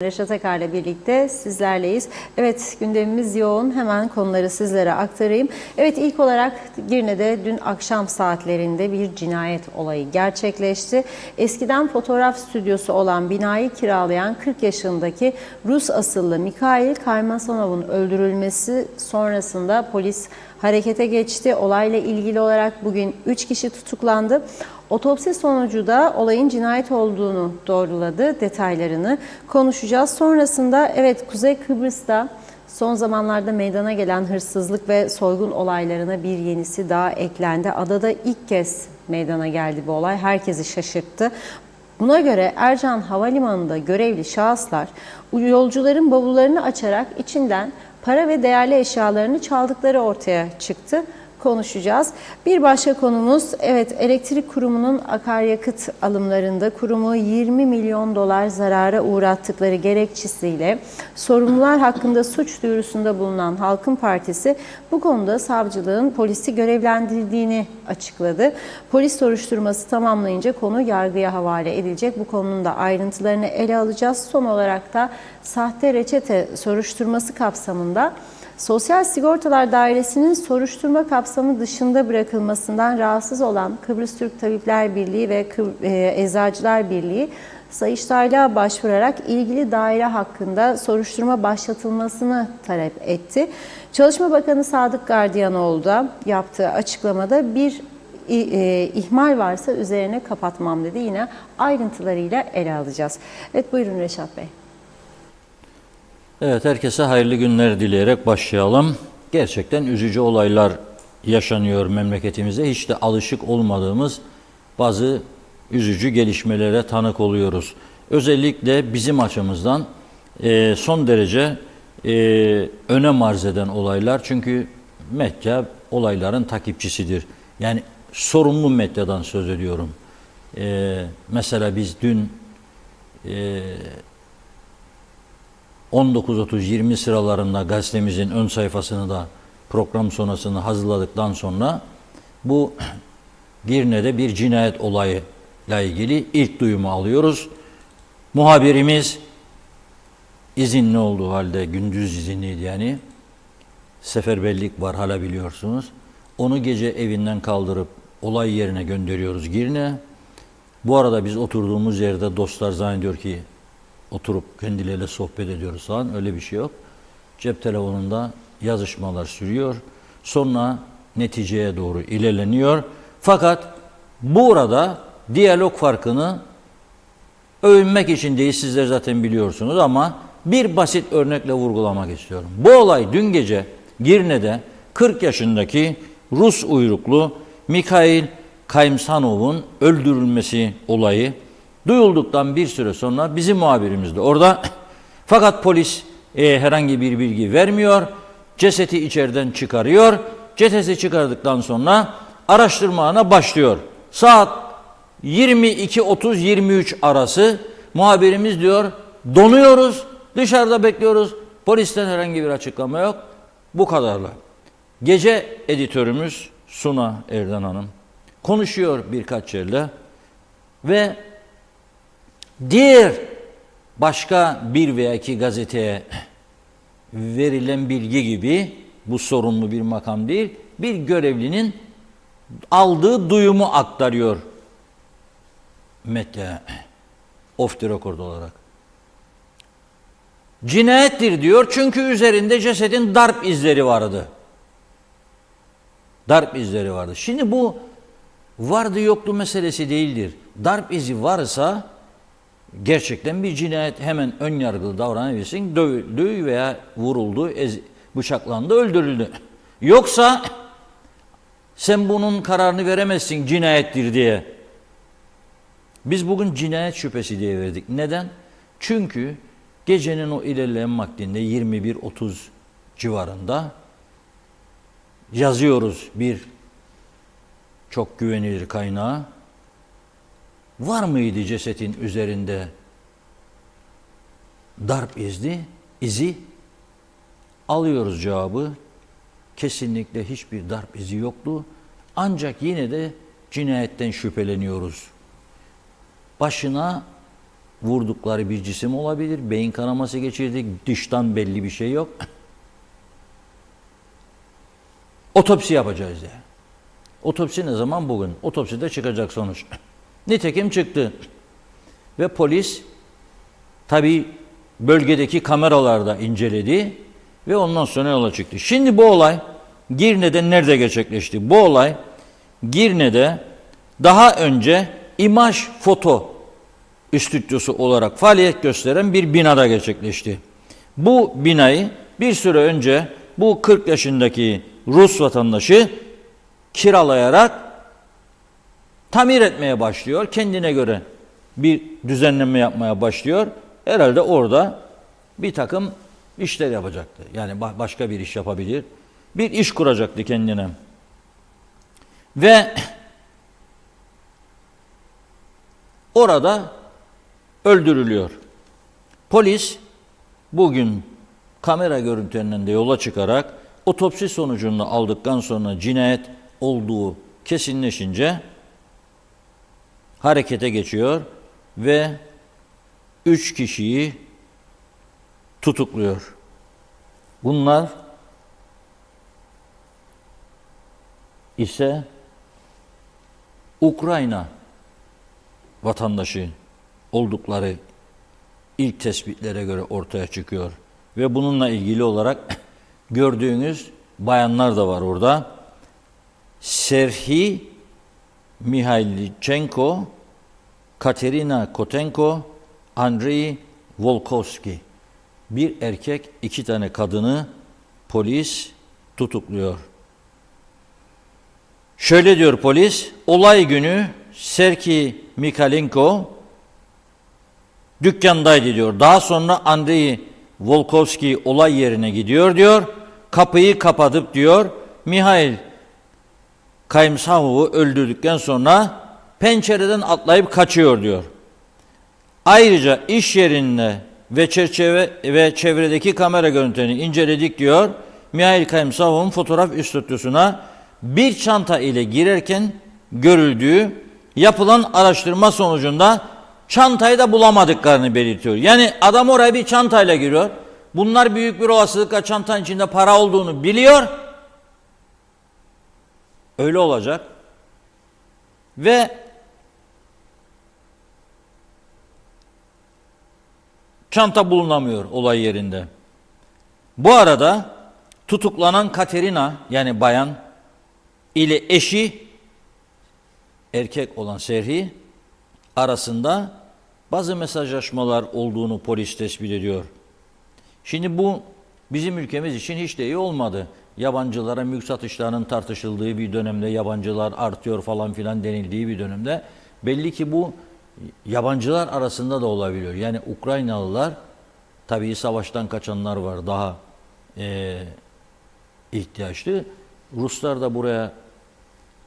Reşat Akar'la birlikte sizlerleyiz. Evet, gündemimiz yoğun. Hemen konuları sizlere aktarayım. Evet, ilk olarak Girne'de dün akşam saatlerinde bir cinayet olayı gerçekleşti. Eskiden fotoğraf stüdyosu olan binayı kiralayan 40 yaşındaki Rus asıllı Mikhail Kaymasanov'un öldürülmesi sonrasında polis harekete geçti. Olayla ilgili olarak bugün 3 kişi tutuklandı. Otopsi sonucu da olayın cinayet olduğunu doğruladı. Detaylarını konuşacağız. Sonrasında evet, Kuzey Kıbrıs'ta son zamanlarda meydana gelen hırsızlık ve soygun olaylarına bir yenisi daha eklendi. Adada ilk kez meydana geldi bu olay. Herkesi şaşırttı. Buna göre Ercan Havalimanı'nda görevli şahıslar yolcuların bavullarını açarak içinden para ve değerli eşyalarını çaldıkları ortaya çıktı. Konuşacağız. Bir başka konumuz, evet, elektrik kurumunun akaryakıt alımlarında kurumu 20 milyon dolar zarara uğrattıkları gerekçesiyle sorumlular hakkında suç duyurusunda bulunan Halkın Partisi bu konuda savcılığın polisi görevlendirdiğini açıkladı. Polis soruşturması tamamlayınca konu yargıya havale edilecek. Bu konunun da ayrıntılarını ele alacağız. Son olarak da sahte reçete soruşturması kapsamında Sosyal Sigortalar Dairesi'nin soruşturma kapsamı dışında bırakılmasından rahatsız olan Kıbrıs Türk Tabipler Birliği ve Eczacılar Birliği Sayıştaylığa başvurarak ilgili daire hakkında soruşturma başlatılmasını talep etti. Çalışma Bakanı Sadık Gardiyanoğlu da yaptığı açıklamada bir ihmal varsa üzerine kapatmam dedi. Yine ayrıntılarıyla ele alacağız. Evet, buyurun Reşat Bey. Evet, herkese hayırlı günler dileyerek başlayalım. Gerçekten üzücü olaylar yaşanıyor memleketimizde. Hiç de alışık olmadığımız bazı üzücü gelişmelere tanık oluyoruz. Özellikle bizim açımızdan son derece önem arz eden olaylar. Çünkü medya olayların takipçisidir. Yani sorumlu medyadan söz ediyorum. Mesela biz dün 19.30-20 sıralarında gazetemizin ön sayfasını da program sonrasını hazırladıktan sonra bu Girne'de bir cinayet olayıyla ilgili ilk duyumu alıyoruz. Muhabirimiz izinli olduğu halde, gündüz izinliydi yani, seferberlik var hala biliyorsunuz. Onu gece evinden kaldırıp olay yerine gönderiyoruz Girne. Bu arada biz oturduğumuz yerde dostlar zannediyor ki oturup kendileriyle sohbet ediyoruz falan. Öyle bir şey yok. Cep telefonunda yazışmalar sürüyor. Sonra neticeye doğru ilerleniyor. Fakat burada diyalog farkını övünmek için değil, sizler zaten biliyorsunuz, ama bir basit örnekle vurgulamak istiyorum. Bu olay dün gece Girne'de 40 yaşındaki Rus uyruklu Mikhail Kaymsanov'un öldürülmesi olayı duyulduktan bir süre sonra bizim muhabirimiz de orada. Fakat polis herhangi bir bilgi vermiyor. Cesedi içeriden çıkarıyor. Cesedi çıkardıktan sonra araştırmana başlıyor. Saat 22.30-23 arası muhabirimiz diyor donuyoruz, dışarıda bekliyoruz. Polisten herhangi bir açıklama yok. Bu kadarla. Gece editörümüz Suna Erden Hanım konuşuyor birkaç yerle ve diğer başka bir veya iki gazeteye verilen bilgi gibi, bu sorumlu bir makam değil, bir görevlinin aldığı duyumu aktarıyor medya, off the record olarak. Cinayettir diyor çünkü üzerinde cesedin darp izleri vardı. Darp izleri vardı. Şimdi bu vardı yoktu meselesi değildir. Darp izi varsa gerçekten bir cinayet, hemen ön yargılı davranabilirsin. Dövüldü veya vuruldu, bıçaklandı, öldürüldü. Yoksa sen bunun kararını veremezsin cinayettir diye. Biz bugün cinayet şüphesi diye verdik. Neden? Çünkü gecenin o ilerleyen vaktinde 21.30 civarında yazıyoruz bir çok güvenilir kaynağa. Var mıydı cesetin üzerinde darp izi? Alıyoruz cevabı. Kesinlikle hiçbir darp izi yoktu. Ancak yine de cinayetten şüpheleniyoruz. Başına vurdukları bir cisim olabilir. Beyin kanaması geçirdi. Dıştan belli bir şey yok. Otopsi yapacağız diye. Otopsi ne zaman? Bugün. Otopside çıkacak sonuç. Nitekim çıktı. Ve polis tabii bölgedeki kameralarda inceledi ve ondan sonra yola çıktı. Şimdi bu olay Girne'de nerede gerçekleşti? Bu olay Girne'de daha önce İmaj Foto stüdyosu olarak faaliyet gösteren bir binada gerçekleşti. Bu binayı bir süre önce bu 40 yaşındaki Rus vatandaşı kiralayarak tamir etmeye başlıyor. Kendine göre bir düzenleme yapmaya başlıyor. Herhalde orada bir takım işler yapacaktı. Yani başka bir iş yapabilir. Bir iş kuracaktı kendine. Ve orada öldürülüyor. Polis bugün kamera görüntülerinden de yola çıkarak otopsi sonucunu aldıktan sonra cinayet olduğu kesinleşince harekete geçiyor ve 3 kişiyi tutukluyor. Bunlar ise Ukrayna vatandaşı oldukları ilk tespitlere göre ortaya çıkıyor. Ve bununla ilgili olarak gördüğünüz bayanlar da var orada. Serhiy Mihailichenko, Katerina Kotenko, Andrei Volkovski. Bir erkek, 2 tane kadını polis tutukluyor. Şöyle diyor polis, olay günü Serhiy Mikhalenko dükkandaydı diyor. Daha sonra Andrei Volkovski olay yerine gidiyor diyor. Kapıyı kapatıp diyor Mihail Kaymsahov'u öldürdükten sonra pencereden atlayıp kaçıyor diyor. Ayrıca iş yerinde ve çevredeki kamera görüntülerini inceledik diyor. Mihail Kaymsahov'un fotoğraf stüdyosuna bir çanta ile girerken görüldüğü yapılan araştırma sonucunda çantayı da bulamadıklarını belirtiyor. Yani adam oraya bir çantayla giriyor. Bunlar büyük bir olasılıkla çantanın içinde para olduğunu biliyor. Öyle olacak. Ve çanta bulunamıyor olay yerinde. Bu arada tutuklanan Katerina yani bayan ile eşi erkek olan Serhiy arasında bazı mesajlaşmalar olduğunu polis tespit ediyor. Şimdi bu bizim ülkemiz için hiç de iyi olmadı. Yabancılara mülk satışlarının tartışıldığı bir dönemde, yabancılar artıyor falan filan denildiği bir dönemde belli ki bu yabancılar arasında da olabiliyor. Yani Ukraynalılar, tabii savaştan kaçanlar var daha ihtiyaçlı. Ruslar da buraya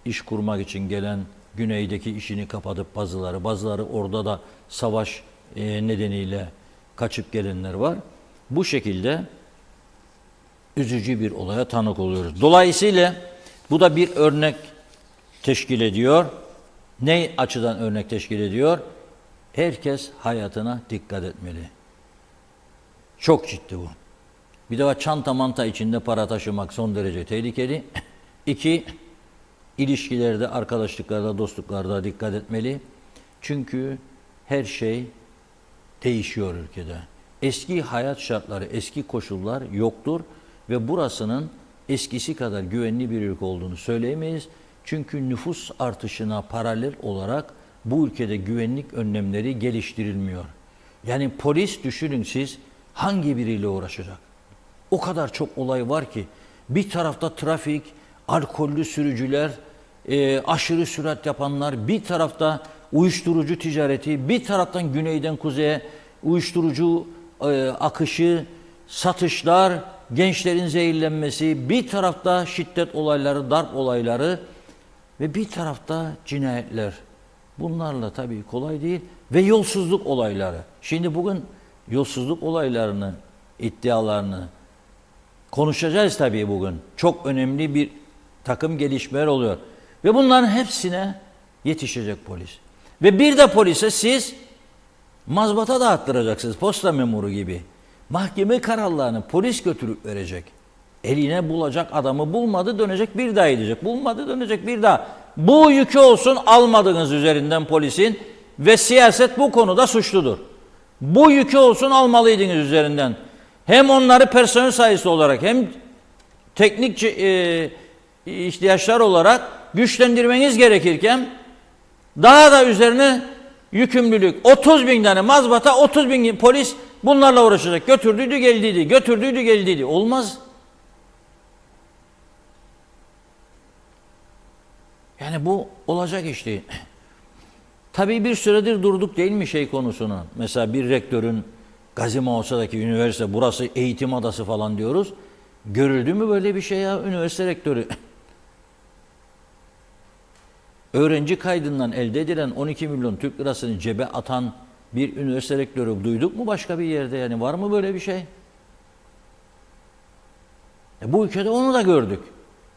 iş kurmak için gelen, güneydeki işini kapatıp bazıları orada da savaş nedeniyle kaçıp gelenler var. Bu şekilde üzücü bir olaya tanık oluyoruz. Dolayısıyla bu da bir örnek teşkil ediyor. Ne açıdan örnek teşkil ediyor? Herkes hayatına dikkat etmeli. Çok ciddi bu. Bir de çanta manta içinde para taşımak son derece tehlikeli. 2, ilişkilerde, arkadaşlıklarda, dostluklarda dikkat etmeli. Çünkü her şey değişiyor ülkede. Eski hayat şartları, eski koşullar yoktur ve burasının eskisi kadar güvenli bir ülke olduğunu söyleyemeyiz. Çünkü nüfus artışına paralel olarak bu ülkede güvenlik önlemleri geliştirilmiyor. Yani polis düşünün siz hangi biriyle uğraşacak? O kadar çok olay var ki bir tarafta trafik, alkollü sürücüler, aşırı sürat yapanlar, bir tarafta uyuşturucu ticareti, bir taraftan güneyden kuzeye uyuşturucu akışı, satışlar, gençlerin zehirlenmesi, bir tarafta şiddet olayları, darp olayları ve bir tarafta cinayetler. Bunlarla tabii kolay değil ve yolsuzluk olayları. Şimdi bugün yolsuzluk olaylarını, iddialarını konuşacağız tabii bugün. Çok önemli bir takım gelişmeler oluyor. Ve bunların hepsine yetişecek polis. Ve bir de polise siz Mazbata dağıttıracaksınız posta memuru gibi. Mahkeme kararlarını polis götürüp verecek. Eline bulacak adamı, bulmadı dönecek bir daha edecek. Bulmadı dönecek bir daha. Bu yükü olsun almadığınız üzerinden polisin ve siyaset bu konuda suçludur. Bu yükü olsun almalıydınız üzerinden. Hem onları personel sayısı olarak hem teknik ihtiyaçlar olarak güçlendirmeniz gerekirken daha da üzerine yükümlülük. 30 bin tane mazbata, 30 bin polis bunlarla uğraşacak. Götürdüydü geldiydi, götürdüydü geldiydi. Olmaz. Yani bu olacak iş değil. Tabii bir süredir durduk değil mi şey konusuna? Mesela bir rektörün Gazi Mauça'daki üniversite, burası eğitim adası falan diyoruz. Görüldü mü böyle bir şey ya üniversite rektörü? Öğrenci kaydından elde edilen 12 milyon Türk lirasını cebe atan bir üniversite rektörü duyduk mu başka bir yerde yani? Var mı böyle bir şey? Bu ülkede onu da gördük.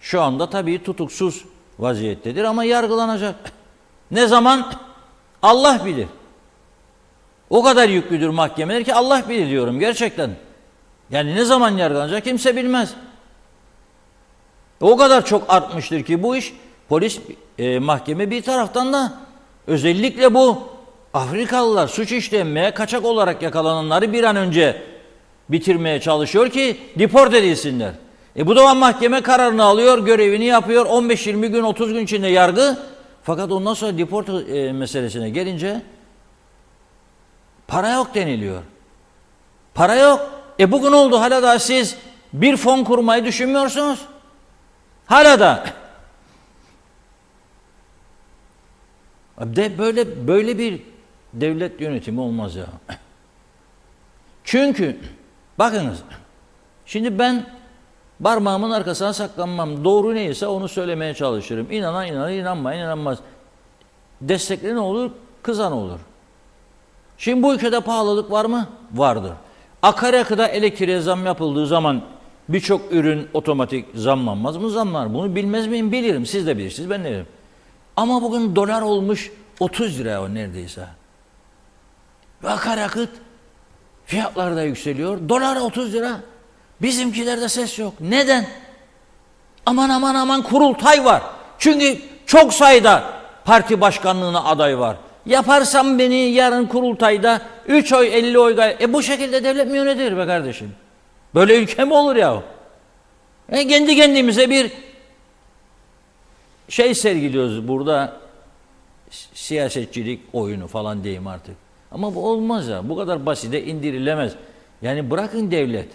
Şu anda tabii tutuksuz vaziyettedir ama yargılanacak. Ne zaman? Allah bilir. O kadar yüklüdür mahkemeler ki Allah bilir diyorum gerçekten. Yani ne zaman yargılanacak kimse bilmez. O kadar çok artmıştır ki bu iş. Polis, mahkeme bir taraftan da özellikle bu Afrikalılar suç işlenmeye kaçak olarak yakalananları bir an önce bitirmeye çalışıyor ki deport edilsinler. Bu da mahkeme kararını alıyor, görevini yapıyor. 15-20 gün, 30 gün içinde yargı. Fakat ondan sonra deport meselesine gelince para yok deniliyor. Para yok. Bugün oldu hala da siz bir fon kurmayı düşünmüyorsunuz. Hala da. Böyle bir devlet yönetimi olmaz ya. Çünkü bakınız şimdi ben parmağımın arkasına saklanmam. Doğru neyse onu söylemeye çalışırım. İnanan inanır, inanmayan inanmaz. Destekli ne olur? Kızan olur. Şimdi bu ülkede pahalılık var mı? Vardır. Akaryakıda elektriğe zam yapıldığı zaman birçok ürün otomatik zamlanmaz mı? Zamlar. Bunu bilmez miyim? Bilirim. Siz de bilirsiniz. Ben de bilirim. Ama bugün dolar olmuş 30 lira o neredeyse. Ve akaryakıt fiyatlar da yükseliyor. Dolar 30 lira. Bizimkilerde ses yok. Neden? Aman aman aman kurultay var. Çünkü çok sayıda parti başkanlığına aday var. Yaparsam beni yarın kurultayda 3 oy 50 oy bu şekilde devlet mi yönetir be kardeşim? Böyle ülke mi olur ya? Kendi kendimize bir şey sergiliyoruz burada, siyasetçilik oyunu falan diyeyim artık. Ama bu olmaz ya. Bu kadar basite indirilemez. Yani bırakın devlet.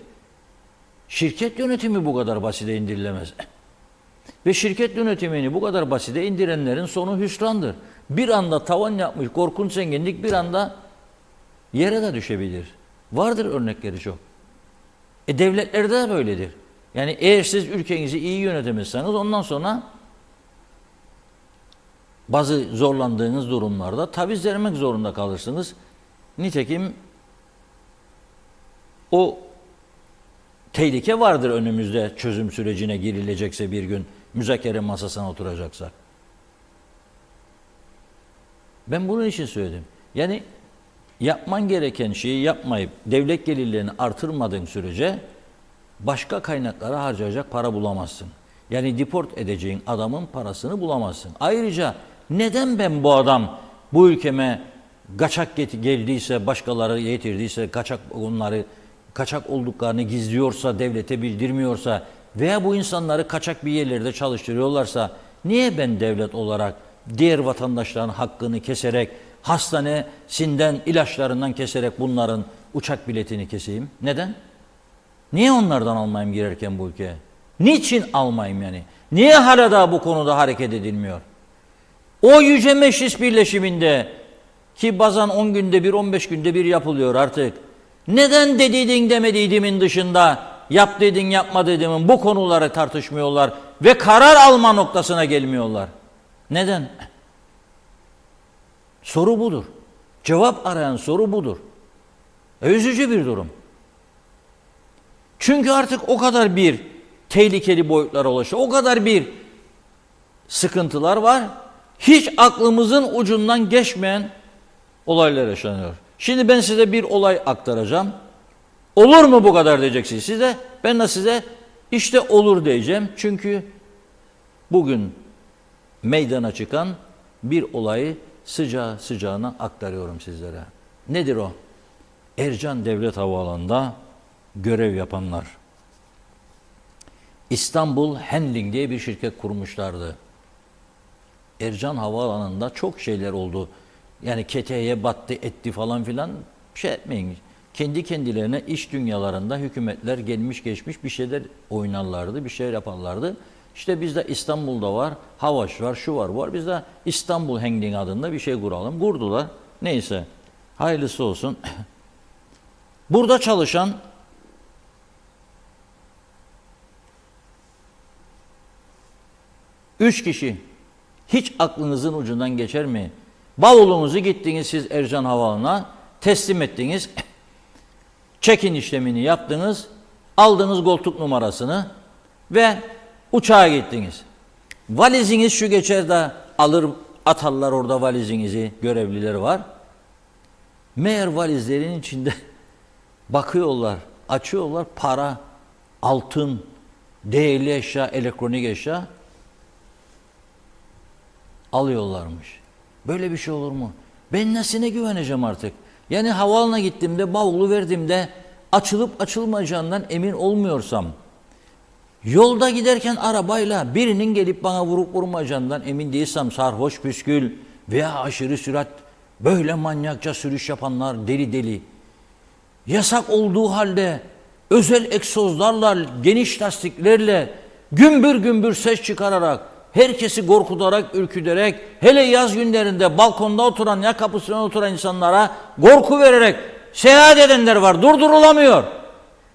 Şirket yönetimi bu kadar basite indirilemez. Ve şirket yönetimini bu kadar basite indirenlerin sonu hüsrandır. Bir anda tavan yapmış korkunç zenginlik bir anda yere de düşebilir. Vardır örnekleri çok. Devletlerde de böyledir. Yani eğer siz ülkenizi iyi yönetemezseniz ondan sonra bazı zorlandığınız durumlarda taviz vermek zorunda kalırsınız. Nitekim o tehlike vardır önümüzde çözüm sürecine girilecekse bir gün müzakere masasına oturacaksak. Ben bunun için söyledim. Yani yapman gereken şeyi yapmayıp devlet gelirlerini artırmadığın sürece başka kaynaklara harcayacak para bulamazsın. Yani deport edeceğin adamın parasını bulamazsın. Ayrıca neden ben bu adam bu ülkeme kaçak geldiyse, başkaları getirdiyse, kaçak olduklarını gizliyorsa, devlete bildirmiyorsa veya bu insanları kaçak bir yerlerde çalıştırıyorlarsa niye ben devlet olarak diğer vatandaşların hakkını keserek, hastanesinden, ilaçlarından keserek bunların uçak biletini keseyim? Neden? Niye onlardan almayayım girerken bu ülkeye? Niçin almayayım yani? Niye hala daha bu konuda hareket edilmiyor? O Yüce Meclis Birleşiminde ki bazen 10 günde bir, 15 günde bir yapılıyor artık. Neden dediydin demediydimin dışında yap dedin yapma dediğimin bu konuları tartışmıyorlar ve karar alma noktasına gelmiyorlar? Neden? Soru budur. Cevap arayan soru budur. Üzücü bir durum. Çünkü artık o kadar bir tehlikeli boyutlara ulaşıyor. O kadar bir sıkıntılar var. Hiç aklımızın ucundan geçmeyen olaylar yaşanıyor. Şimdi ben size bir olay aktaracağım. Olur mu bu kadar diyeceksiniz size. Ben de size işte olur diyeceğim. Çünkü bugün meydana çıkan bir olayı sıcağı sıcağına aktarıyorum sizlere. Nedir o? Ercan Devlet Havaalanı'nda görev yapanlar İstanbul Handling diye bir şirket kurmuşlardı. Ercan Havaalanı'nda çok şeyler oldu. Yani keteye battı etti falan filan şey etmeyin. Kendi kendilerine iş dünyalarında hükümetler gelmiş geçmiş bir şeyler oynarlardı, bir şeyler yaparlardı. İşte bizde İstanbul'da var, Havaş var, şu var, bu var. Biz de İstanbul Handling adında bir şey kuralım. Kurdular. Neyse. Hayırlısı olsun. Burada çalışan 3 kişi hiç aklınızın ucundan geçer mi? Bavulunuzu gittiniz siz Ercan Havaalanı'na teslim ettiniz. Check-in işlemini yaptınız. Aldınız koltuk numarasını ve uçağa gittiniz. Valiziniz şu geçer de alır atarlar orada valizinizi, görevlileri var. Meğer valizlerin içinde bakıyorlar, açıyorlar para, altın, değerli eşya, elektronik eşya alıyorlarmış. Böyle bir şey olur mu? Ben nesine güveneceğim artık? Yani havaalanına gittiğimde, bavulu verdiğimde açılıp açılmayacağından emin olmuyorsam, yolda giderken arabayla birinin gelip bana vurup vurmayacağından emin değilsem, sarhoş püskül veya aşırı sürat, böyle manyakça sürüş yapanlar deli deli, yasak olduğu halde özel egzozlarla, geniş lastiklerle gümbür gümbür ses çıkararak, herkesi korkutarak, ürküterek, hele yaz günlerinde balkonda oturan, ya kapısına oturan insanlara korku vererek seyahat edenler var. Durdurulamıyor.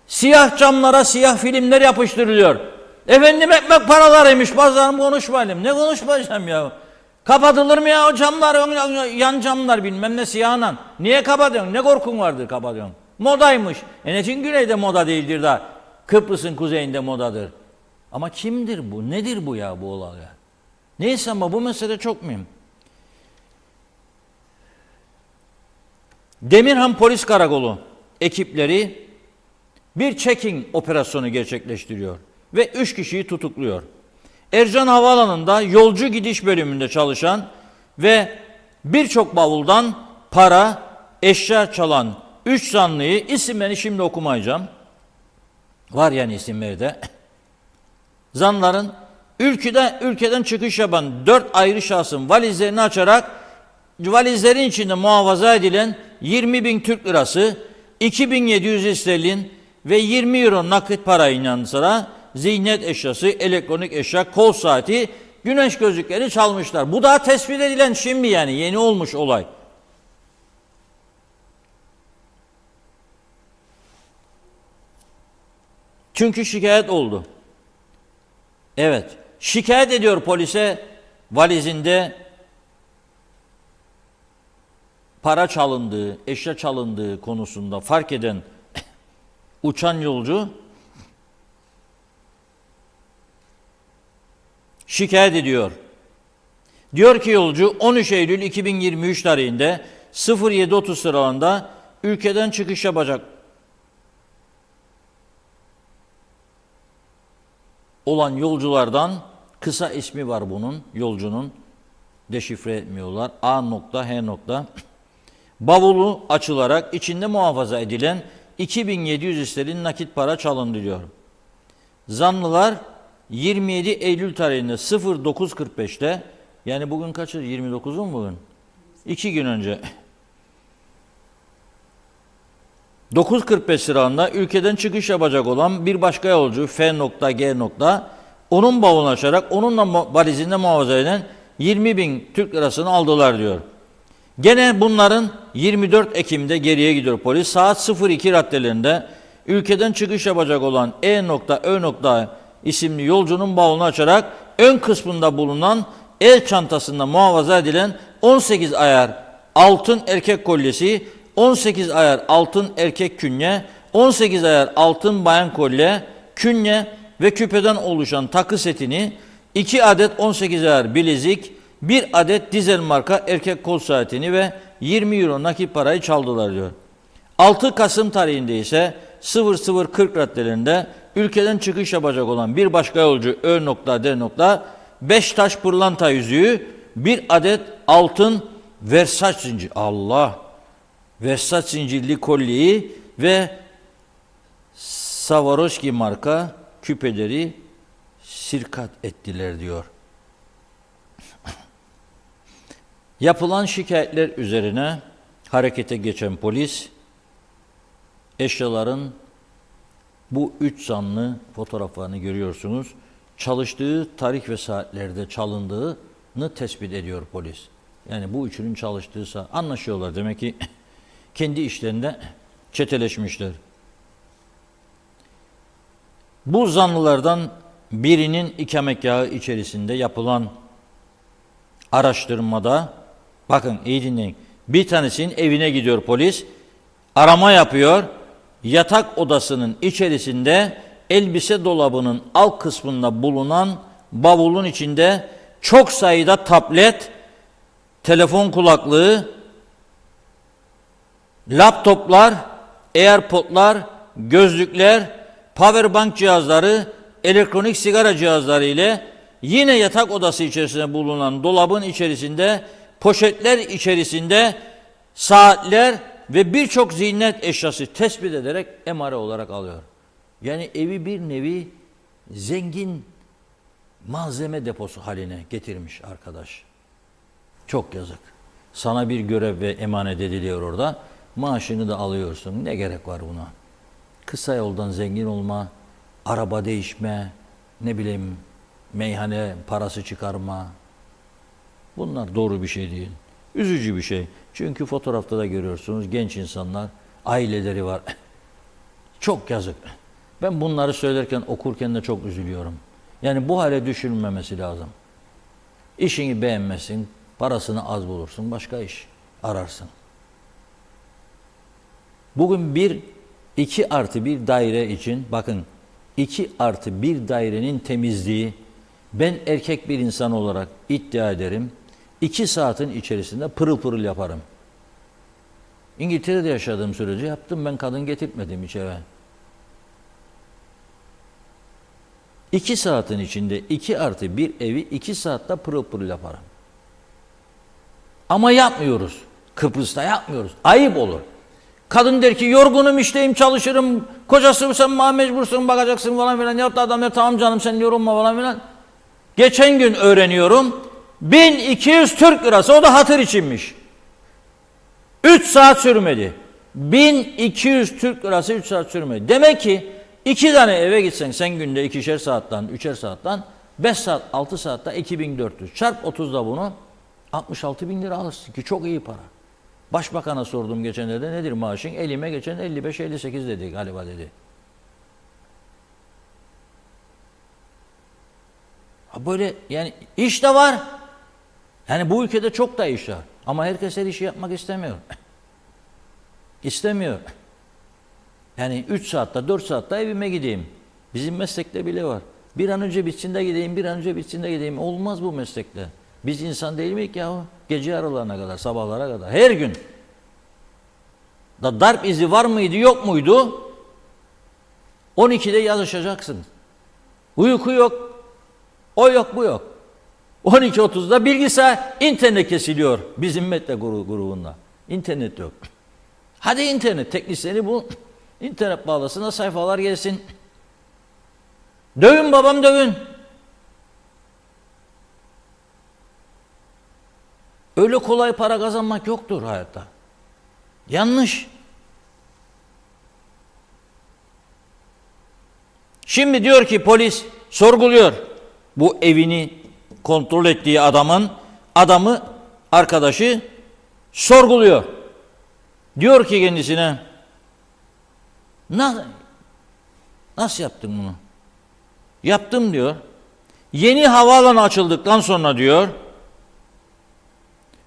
Siyah camlara siyah filmler yapıştırılıyor. Efendim ekmek paralarıymış, bazılarım konuşmayalım. Ne konuşmayacağım ya? Kapatılır mı ya o camlar, yan camlar bilmem ne siyahla. Niye kapatıyorsun? Ne korkun vardır kapatıyorsun? Modaymış. Için güneyde moda değildir da Kıbrıs'ın kuzeyinde modadır. Ama kimdir bu? Nedir bu ya bu olay ya? Neyse ama bu mesele çok mühim. Demirhan Polis Karakolu ekipleri bir check-in operasyonu gerçekleştiriyor ve 3 kişiyi tutukluyor. Ercan Havaalanı'nda yolcu gidiş bölümünde çalışan ve birçok bavuldan para, eşya çalan 3 zanlıyı, isimlerini şimdi okumayacağım. Var yani isimleri de. Zanların ülkeden çıkış yapan 4 ayrı şahsın valizlerini açarak valizlerin içinde muhafaza edilen 20.000 Türk lirası, 2.700 sterlin ve 20 euro nakit parayla yanı sıra ziynet eşyası, elektronik eşya, kol saati, güneş gözlüklerini çalmışlar. Bu daha tespit edilen şimdi yani yeni olmuş olay. Çünkü şikayet oldu. Evet, şikayet ediyor polise valizinde para çalındığı, eşya çalındığı konusunda fark eden uçan yolcu şikayet ediyor. Diyor ki yolcu 13 Eylül 2023 tarihinde 07.30 sıralarında ülkeden çıkış yapacak olan yolculardan, kısa ismi var bunun, yolcunun, deşifre etmiyorlar, A nokta H nokta, bavulu açılarak içinde muhafaza edilen 2.700 sterlin nakit para çalındı diyor. Zanlılar 27 Eylül tarihinde 09.45'te, yani bugün kaçı? 29'u mu bugün? 2 gün önce 9.45 sıralarında ülkeden çıkış yapacak olan bir başka yolcu F nokta G nokta onun bavulunu açarak onunla valizinde muhafaza eden 20.000 Türk lirasını aldılar diyor. Gene bunların 24 Ekim'de geriye gidiyor polis. Saat 02 raddelerinde ülkeden çıkış yapacak olan E nokta Ö nokta isimli yolcunun bavulunu açarak ön kısmında bulunan el çantasında muhafaza edilen 18 ayar altın erkek kolyesi, 18 ayar altın erkek künye, 18 ayar altın bayan kolye, künye ve küpeden oluşan takı setini, 2 adet 18 ayar bilezik, bir adet dizel marka erkek kol saatini ve 20 euro nakit parayı çaldılar diyor. 6 Kasım tarihinde ise 00:40 raddelerinde ülkeden çıkış yapacak olan bir başka yolcu Ö.D. Beştaş pırlanta yüzüğü, bir adet altın Versace zincir, Versace zincirli kolyeyi ve Swarovski marka küpeleri sirkat ettiler diyor. Yapılan şikayetler üzerine harekete geçen polis, eşyaların bu 3 zanlı fotoğraflarını görüyorsunuz. Çalıştığı tarih ve saatlerde çalındığını tespit ediyor polis. Yani bu üçünün çalıştığı saat. Anlaşıyorlar demek ki kendi işlerinde çeteleşmişler. Bu zanlılardan birinin ikametgahı içerisinde yapılan araştırmada, bakın iyi dinleyin, bir tanesinin evine gidiyor polis, arama yapıyor, yatak odasının içerisinde elbise dolabının alt kısmında bulunan bavulun içinde çok sayıda tablet, telefon kulaklığı, laptoplar, AirPod'lar, gözlükler, powerbank cihazları, elektronik sigara cihazları ile yine yatak odası içerisinde bulunan dolabın içerisinde, poşetler içerisinde saatler ve birçok ziynet eşyası tespit ederek emare olarak alıyor. Yani evi bir nevi zengin malzeme deposu haline getirmiş arkadaş. Çok yazık. Sana bir görev ve emanet ediliyor orada. Maaşını da alıyorsun. Ne gerek var buna? Kısa yoldan zengin olma, araba değişme, ne bileyim meyhane parası çıkarma. Bunlar doğru bir şey değil. Üzücü bir şey. Çünkü fotoğrafta da görüyorsunuz genç insanlar, aileleri var. Çok yazık. Ben bunları söylerken, okurken de çok üzülüyorum. Yani bu hale düşürülmemesi lazım. İşini beğenmesin, parasını az bulursun, başka iş ararsın. Bugün 2+1 daire için, bakın 2+1 dairenin temizliği, ben erkek bir insan olarak iddia ederim, 2 saatin içerisinde pırıl pırıl yaparım. İngiltere'de yaşadığım sürece yaptım, ben kadın getirtmedim hiç eve. 2 saatin içinde 2+1 evi 2 saatte pırıl pırıl yaparım. Ama yapmıyoruz. Kıbrıs'ta yapmıyoruz. Ayıp olur. Kadın der ki yorgunum, işteyim, çalışırım. Kocası sen bana mecbursun, bakacaksın falan filan. Ya da adam der tamam canım sen yorulma falan filan. Geçen gün öğreniyorum. 1200 Türk lirası, o da hatır içinmiş. 3 saat sürmedi. 1200 Türk lirası 3 saat sürmedi. Demek ki 2 tane eve gitsen sen günde 2'şer saatten, 3'er saatten 5 saat, 6 saatte 2400. Çarp 30'da bunu 66.000 lira alırsın ki çok iyi para. Başbakan'a sordum geçenlerde nedir maaşın? Elime geçen 55-58 dedi galiba dedi. Böyle yani iş de var. Yani bu ülkede çok da iş var. Ama herkes her işi yapmak istemiyor. İstemiyor. Yani 3 saatte 4 saatte evime gideyim. Bizim meslekte bile var. Bir an önce bitsin de gideyim, bir an önce bitsin de gideyim. Olmaz bu meslekte. Biz insan değil miyiz ya? Gece aralarına kadar, sabahlara kadar. Her gün. Da darp izi var mıydı, yok muydu? 12'de yazışacaksın. Uyku yok. O yok, bu yok. 12.30'da bilgisayar, internet kesiliyor bizim medya grubunda. İnternet yok. Hadi internet teknisyeni bul. İnternet bağlasın da sayfalar gelsin. Dövün babam dövün. Öyle kolay para kazanmak yoktur hayatta. Yanlış. Şimdi diyor ki polis sorguluyor. Bu evini kontrol ettiği adamı arkadaşı sorguluyor. Diyor ki kendisine nasıl yaptın bunu? Yaptım diyor. Yeni havaalanı açıldıktan sonra diyor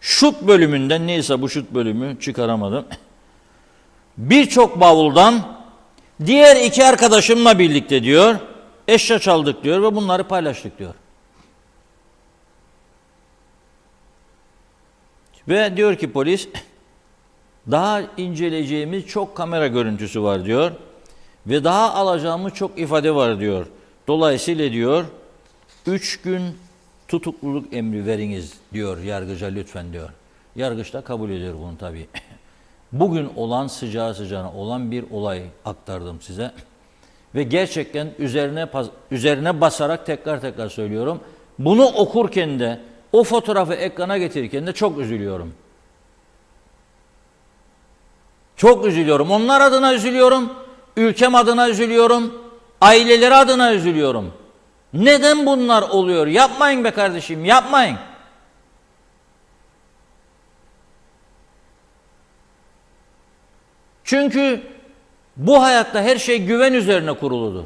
şut bölümünden, neyse bu şut bölümü çıkaramadım. Birçok bavuldan diğer 2 arkadaşımla birlikte diyor eşya çaldık diyor ve bunları paylaştık diyor. Ve diyor ki polis, daha inceleyeceğimiz çok kamera görüntüsü var diyor. Ve daha alacağımız çok ifade var diyor. Dolayısıyla diyor 3 gün tutukluluk emri veriniz diyor yargıca lütfen diyor. Yargıç da kabul ediyor bunu tabii. Bugün olan sıcağı sıcağına olan bir olay aktardım size. Ve gerçekten üzerine basarak tekrar söylüyorum. Bunu okurken de o fotoğrafı ekrana getirirken de çok üzülüyorum. Çok üzülüyorum. Onlar adına üzülüyorum. Ülkem adına üzülüyorum. Aileleri adına üzülüyorum. Neden bunlar oluyor? Yapmayın be kardeşim, yapmayın. Çünkü bu hayatta her şey güven üzerine kuruludur.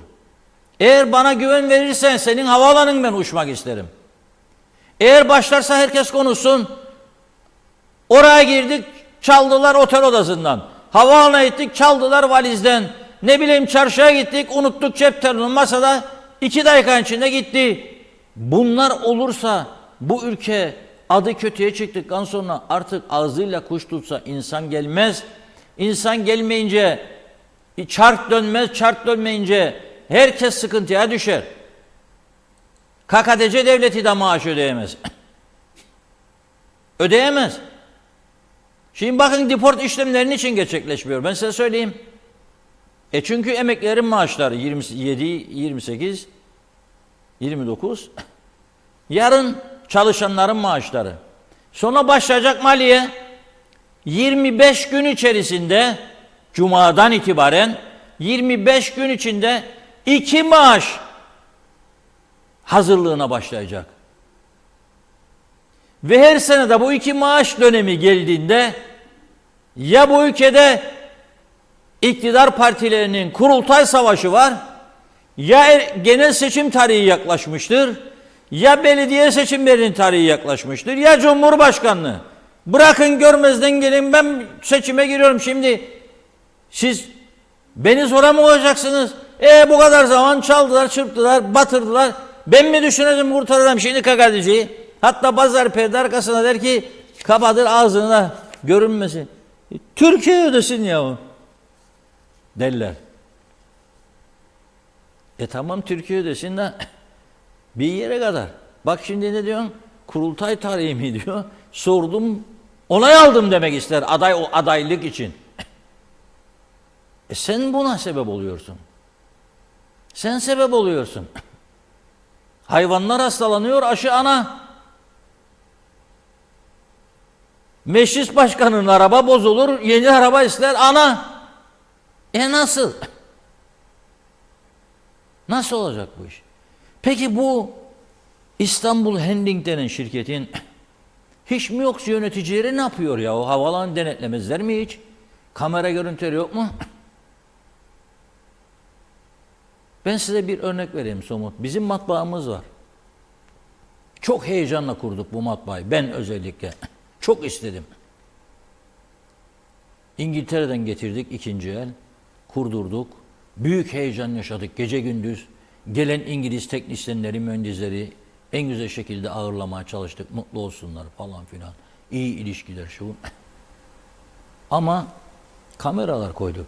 Eğer bana güven verirsen senin havaalanından uçmak isterim. Eğer başlarsa herkes konuşsun. Oraya girdik, çaldılar otel odasından. Havaalanına gittik, çaldılar valizden. Ne bileyim çarşıya gittik, unuttuk cep telefonu masada. 2 dakika içinde gitti. Bunlar olursa bu ülke adı kötüye çıktıktan sonra artık ağzıyla kuş tutsa insan gelmez. İnsan gelmeyince çark dönmez, çark dönmeyince herkes sıkıntıya düşer. KKTC devleti de maaş ödeyemez. Ödeyemez. Şimdi bakın deport işlemlerinin için gerçekleşmiyor. Ben size söyleyeyim. Çünkü emeklilerin maaşları 27, 28, 29. Yarın çalışanların maaşları. Sonra başlayacak maliye 25 gün içerisinde Cuma'dan itibaren 25 gün içinde 2 maaş hazırlığına başlayacak. Ve her sene de bu 2 maaş dönemi geldiğinde ya bu ülkede iktidar partilerinin kurultay savaşı var, ya genel seçim tarihi yaklaşmıştır, ya belediye seçimlerinin tarihi yaklaşmıştır, ya Cumhurbaşkanlığı. Bırakın görmezden gelin, ben seçime giriyorum şimdi. Siz beni zora mı koyacaksınız? Bu kadar zaman çaldılar, çırptılar, batırdılar. Ben mi düşüneceğim, kurtaracağım şimdi KKTC'yi? Hatta bazıları perde arkasına der ki kapatır ağzına görünmesin. Türkiye ödesin yahu derler. Tamam Türkiye ödesin de bir yere kadar. Bak şimdi ne diyorsun? Kurultay tarihi mi diyor. Sordum, onay aldım demek ister o adaylık için. Sen buna sebep oluyorsun. Sen sebep oluyorsun. Hayvanlar hastalanıyor, aşı ana. Meclis başkanının araba bozulur, yeni araba ister ana. Nasıl? Nasıl olacak bu iş? Peki bu İstanbul Handling denen şirketin hiç mi yok yöneticileri ne yapıyor ya? O havalan denetlemezler mi hiç? Kamera görüntüleri yok mu? Ben size bir örnek vereyim somut. Bizim matbaamız var. Çok heyecanla kurduk bu matbaayı. Ben özellikle. Çok istedim. İngiltere'den getirdik ikinci el. Kurdurduk. Büyük heyecan yaşadık gece gündüz. Gelen İngiliz teknisyenleri, mühendisleri en güzel şekilde ağırlamaya çalıştık. Mutlu olsunlar falan filan. İyi ilişkiler şu. Ama kameralar koyduk.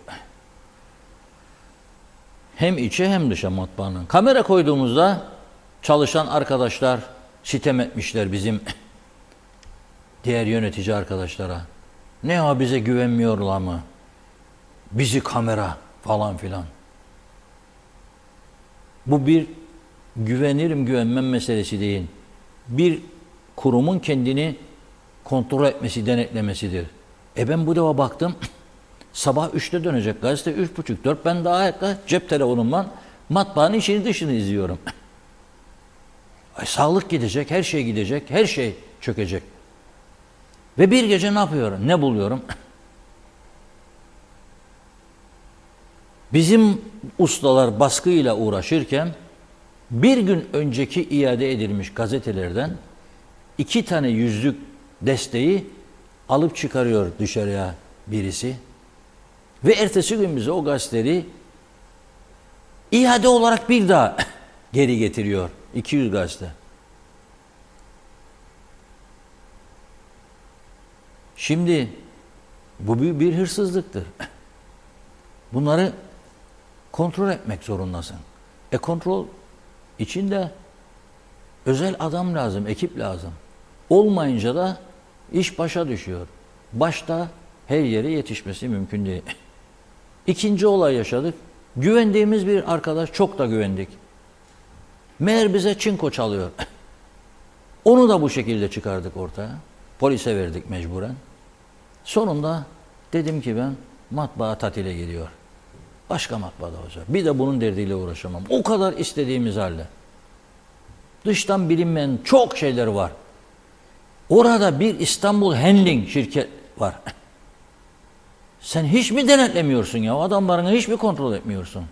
Hem içe hem dışa matbaanın. Kamera koyduğumuzda çalışan arkadaşlar sitem etmişler bizim diğer yönetici arkadaşlara. Ne ya bize güvenmiyorlar mı? Bizi kamera falan filan. Bu bir güvenirim güvenmem meselesi değil. Bir kurumun kendini kontrol etmesi, denetlemesidir. Ben bu defa baktım. Sabah 3'te dönecek gazete 3.30-4. Ben daha cep telefonumdan matbaanın içini dışını izliyorum. Sağlık gidecek, her şey gidecek, her şey çökecek. Ve bir gece ne yapıyorum? Ne buluyorum? Bizim ustalar baskıyla uğraşırken bir gün önceki iade edilmiş gazetelerden 2 tane yüzlük desteği alıp çıkarıyor dışarıya birisi. Ve ertesi gün bize o gazeteleri iade olarak bir daha geri getiriyor. 200 gazete. Şimdi bu bir hırsızlıktır. Bunları kontrol etmek zorundasın. Kontrol için de özel adam lazım, ekip lazım. Olmayınca da iş başa düşüyor. Başta her yere yetişmesi mümkün değil. İkinci olay yaşadık. Güvendiğimiz bir arkadaş, çok da güvendik. Meğer bize çinko çalıyor. Onu da bu şekilde çıkardık ortaya. Polise verdik mecburen. Sonunda dedim ki ben, matbaa tatile gidiyor. Başka matbaada olacak. Bir de bunun derdiyle uğraşamam. O kadar istediğimiz halde. Dıştan bilinmeyen çok şeyler var. Orada bir İstanbul Handling şirket var. Sen hiç mi denetlemiyorsun ya? Adamlarını hiç mi kontrol etmiyorsun?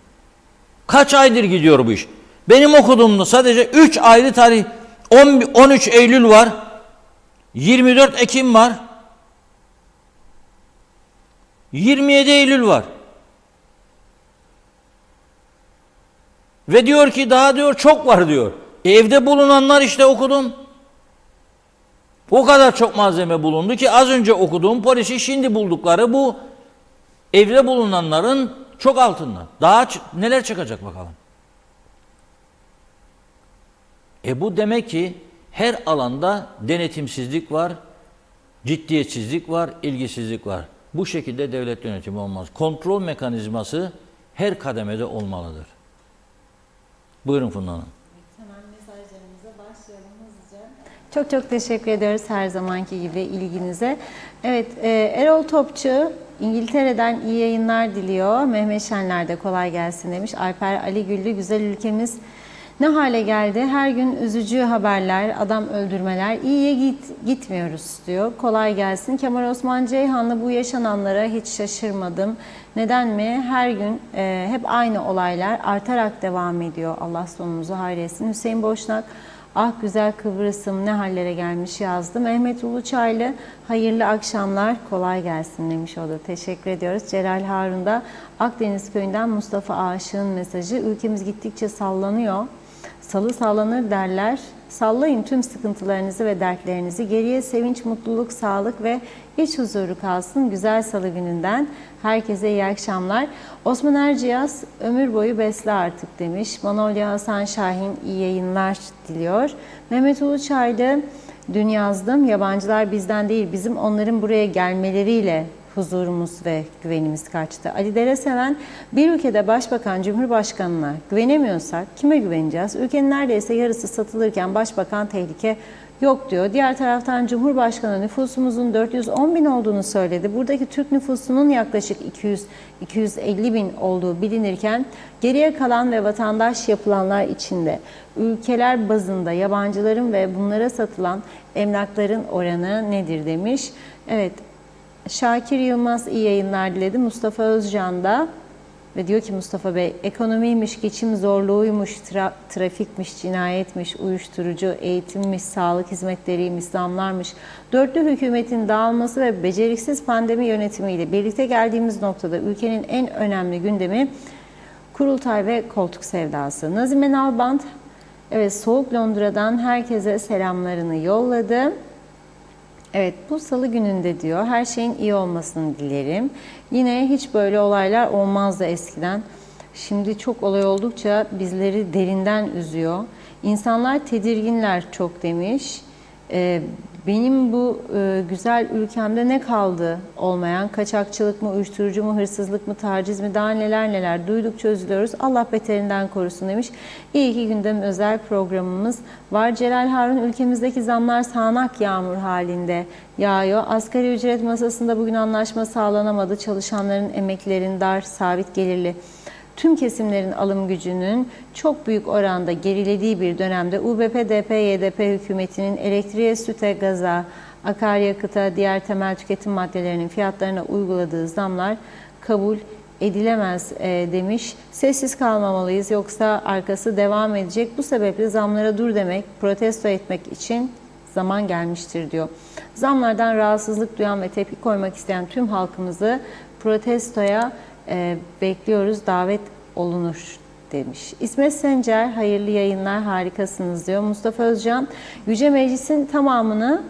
Kaç aydır gidiyor bu iş? Benim okuduğumda sadece 3 ayrı tarih, 13 Eylül var, 24 Ekim var, 27 Eylül var. Ve diyor ki daha diyor çok var diyor. Evde bulunanlar işte okudum. O kadar çok malzeme bulundu ki az önce okuduğum polisi şimdi buldukları bu evde bulunanların çok altından. Daha neler çıkacak bakalım. Bu demek ki her alanda denetimsizlik var, ciddiyetsizlik var, ilgisizlik var. Bu şekilde devlet yönetimi olmaz. Kontrol mekanizması her kademede olmalıdır. Buyurun Funda Hanım. Hemen mesajlarımıza başlayalım hızlıca. Çok çok teşekkür ediyoruz her zamanki gibi ilginize. Evet, Erol Topçu İngiltere'den iyi yayınlar diliyor. Mehmet Şenler de kolay gelsin demiş. Alper Ali Güllü, güzel ülkemiz ne hale geldi? Her gün üzücü haberler, adam öldürmeler. İyiye gitmiyoruz diyor. Kolay gelsin. Kemal Osman Ceyhanlı, bu yaşananlara hiç şaşırmadım. Neden mi? Her gün hep aynı olaylar artarak devam ediyor. Allah sonumuzu hayretsin. Hüseyin Boşnak, ah güzel Kıbrıs'ım ne hallere gelmiş yazdı. Mehmet Uluçaylı, hayırlı akşamlar, kolay gelsin demiş o da. Teşekkür ediyoruz. Celal Harun da Akdeniz köyünden Mustafa Aşık'ın mesajı. Ülkemiz gittikçe sallanıyor. Salı sallanır derler. Sallayın tüm sıkıntılarınızı ve dertlerinizi. Geriye sevinç, mutluluk, sağlık ve iç huzuru kalsın. Güzel salı gününden herkese iyi akşamlar. Osman Erciyaz, ömür boyu besle artık demiş. Manolya Hasan Şahin iyi yayınlar diliyor. Mehmet Uluçaylı, dün yazdım. Yabancılar bizden değil, bizim onların buraya gelmeleriyle huzurumuz ve güvenimiz kaçtı. Ali Dereseven, bir ülkede başbakan, cumhurbaşkanına güvenemiyorsak kime güveneceğiz? Ülkenin neredeyse yarısı satılırken başbakan tehlike yok diyor. Diğer taraftan Cumhurbaşkanı nüfusumuzun 410 bin olduğunu söyledi. Buradaki Türk nüfusunun yaklaşık 200-250 bin olduğu bilinirken geriye kalan ve vatandaş yapılanlar içinde ülkeler bazında yabancıların ve bunlara satılan emlakların oranı nedir demiş. Evet. Şakir Yılmaz iyi yayınlar diledi. Mustafa Özcan da ve diyor ki Mustafa Bey, ekonomiymiş, geçim zorluğuymuş, trafikmiş, cinayetmiş, uyuşturucu, eğitimmiş, sağlık hizmetleriymiş, zamlarmış. Dörtlü hükümetin dağılması ve beceriksiz pandemi yönetimiyle birlikte geldiğimiz noktada ülkenin en önemli gündemi kurultay ve koltuk sevdası. Nazime Nalbant, evet, soğuk Londra'dan herkese selamlarını yolladı. Evet, bu salı gününde diyor, her şeyin iyi olmasını dilerim. Yine hiç böyle olaylar olmazdı eskiden. Şimdi çok olay oldukça bizleri derinden üzüyor. İnsanlar tedirginler çok demiş. Benim bu güzel ülkemde ne kaldı olmayan? Kaçakçılık mı, uyuşturucu mu, hırsızlık mı, taciz mi, daha neler neler duydukça üzülüyoruz. Allah beterinden korusun demiş. İyi ki gündem özel programımız var. Celal Harun, ülkemizdeki zamlar sağanak yağmur halinde yağıyor. Asgari ücret masasında bugün anlaşma sağlanamadı. Çalışanların emeklerin dar, sabit gelirli tüm kesimlerin alım gücünün çok büyük oranda gerilediği bir dönemde UBP-DP-YDP hükümetinin elektriğe, süte, gaza, akaryakıta, diğer temel tüketim maddelerinin fiyatlarına uyguladığı zamlar kabul edilemez demiş. Sessiz kalmamalıyız, yoksa arkası devam edecek. Bu sebeple zamlara dur demek, protesto etmek için zaman gelmiştir diyor. Zamlardan rahatsızlık duyan ve tepki koymak isteyen tüm halkımızı protestoya bekliyoruz, davet olunur demiş. İsmet Sencer, hayırlı yayınlar, harikasınız diyor. Mustafa Özcan, Yüce Meclis'in tamamını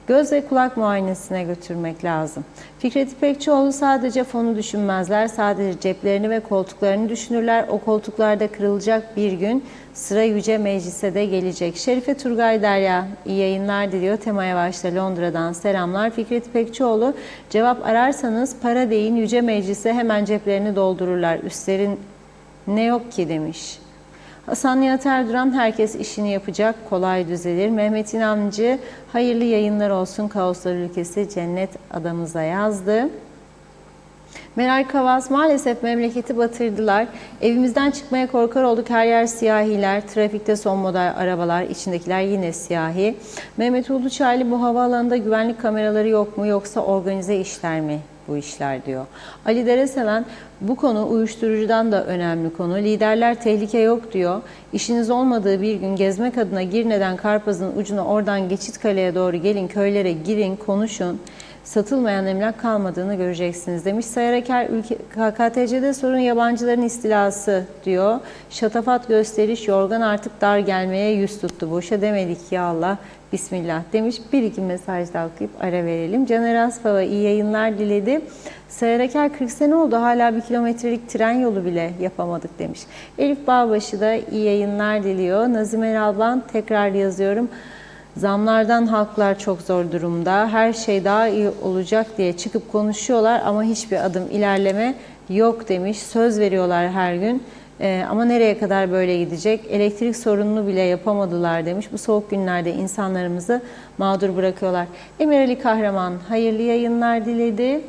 Göz ve kulak muayenesine götürmek lazım. Fikret İpekçioğlu sadece fonu düşünmezler, sadece ceplerini ve koltuklarını düşünürler. O koltuklarda kırılacak bir gün sıra Yüce Meclis'e de gelecek. Şerife Turgay Derya iyi yayınlar diliyor. Temaya başta Londra'dan selamlar. Fikret İpekçioğlu cevap ararsanız para deyin Yüce Meclis'e hemen ceplerini doldururlar. Üstlerin ne yok ki demiş. Hasan Nihat Erduran herkes işini yapacak, kolay düzelir. Mehmet İnancı hayırlı yayınlar olsun kaoslar ülkesi cennet adamıza yazdı. Meral Kavaz maalesef memleketi batırdılar. Evimizden çıkmaya korkar olduk, her yer siyahiler. Trafikte son model arabalar, içindekiler yine siyahi. Mehmet Uluçaylı bu havaalanında güvenlik kameraları yok mu yoksa organize işler mi bu işler diyor. Ali Dereseven bu konu uyuşturucudan da önemli konu. Liderler tehlike yok diyor. İşiniz olmadığı bir gün gezmek adına Girne'den Karpaz'ın ucuna oradan Geçitkale'ye doğru gelin, köylere girin, konuşun. Satılmayan emlak kalmadığını göreceksiniz demiş. Sayar Eker, KKTC'de sorun yabancıların istilası diyor. Şatafat gösteriş, yorgan artık dar gelmeye yüz tuttu. Boşa demedik ya Allah, Bismillah demiş. Bir iki mesaj da okuyup ara verelim. Caner Aspava iyi yayınlar diledi. Sayar Eker 40 sene oldu hala 1 kilometrelik tren yolu bile yapamadık demiş. Elif Bağbaşı da iyi yayınlar diliyor. Nazım Eralban tekrar yazıyorum. Zamlardan halklar çok zor durumda. Her şey daha iyi olacak diye çıkıp konuşuyorlar ama hiçbir adım ilerleme yok demiş. Söz veriyorlar her gün. Ama nereye kadar böyle gidecek? Elektrik sorununu bile yapamadılar demiş. Bu soğuk günlerde insanlarımızı mağdur bırakıyorlar. Emir Ali Kahraman hayırlı yayınlar diledi.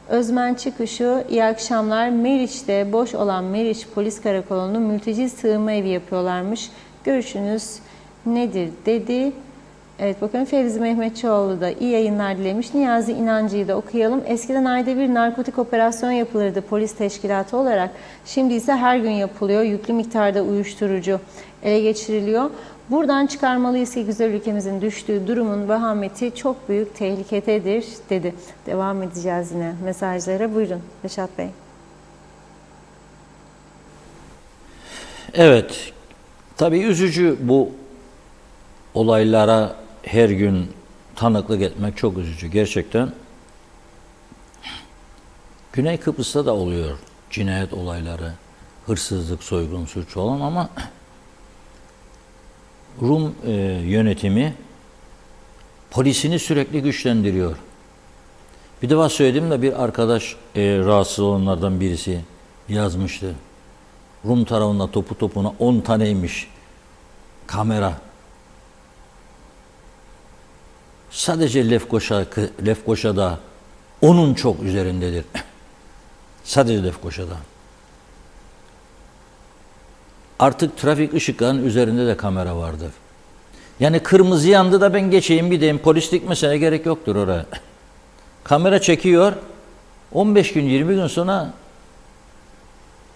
Özmen Çıkışu iyi akşamlar. Meriç'te boş olan Meriç Polis Karakolu'nun mülteci sığınma evi yapıyorlarmış. Görüşünüz nedir dedi. Evet bakın Fevzi Mehmetçioğlu da iyi yayınlar dilemiş. Niyazi İnancı'yı da okuyalım. Eskiden ayda bir narkotik operasyon yapılırdı polis teşkilatı olarak. Şimdi ise her gün yapılıyor. Yüklü miktarda uyuşturucu ele geçiriliyor. Buradan çıkarmalıyız ki güzel ülkemizin düştüğü durumun vehameti çok büyük tehlikededir dedi. Devam edeceğiz yine mesajlara. Buyurun Reşat Bey. Evet, tabii üzücü bu olaylara her gün tanıklık etmek çok üzücü gerçekten. Güney Kıbrıs'ta da oluyor cinayet olayları, hırsızlık, soygun, suç falan ama Rum yönetimi polisini sürekli güçlendiriyor. Bir defa söyledim de bir arkadaş rahatsız olanlardan birisi yazmıştı. Rum tarafında topu topuna 10 taneymiş kamera. Sadece Lefkoşa'da onun çok üzerindedir. Sadece Lefkoşa'da. Artık trafik ışıklarının üzerinde de kamera vardır. Yani kırmızı yandı da ben geçeyim bir deyim. Polislik mesela gerek yoktur oraya. Kamera çekiyor. 15 gün 20 gün sonra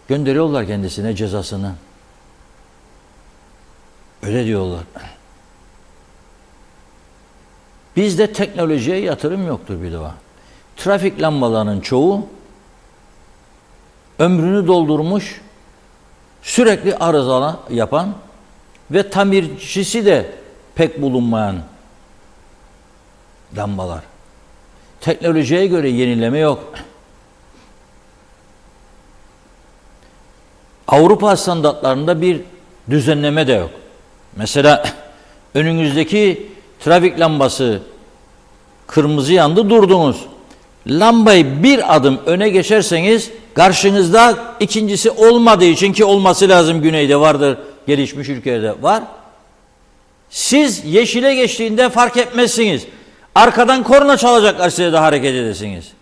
gönderiyorlar kendisine cezasını. Öyle diyorlar. Bizde teknolojiye yatırım yoktur bir defa. Trafik lambalarının çoğu ömrünü doldurmuş, sürekli arızalı yapan ve tamircisi de pek bulunmayan lambalar. Teknolojiye göre yenileme yok. Avrupa standartlarında bir düzenleme de yok. Mesela önünüzdeki trafik lambası kırmızı yandı durdunuz. Lambayı bir adım öne geçerseniz karşınızda ikincisi olmadığı için ki olması lazım güneyde vardır, gelişmiş ülkelerde var. Siz yeşile geçtiğinde fark etmezsiniz. Arkadan korna çalacaklar size de hareket edesiniz.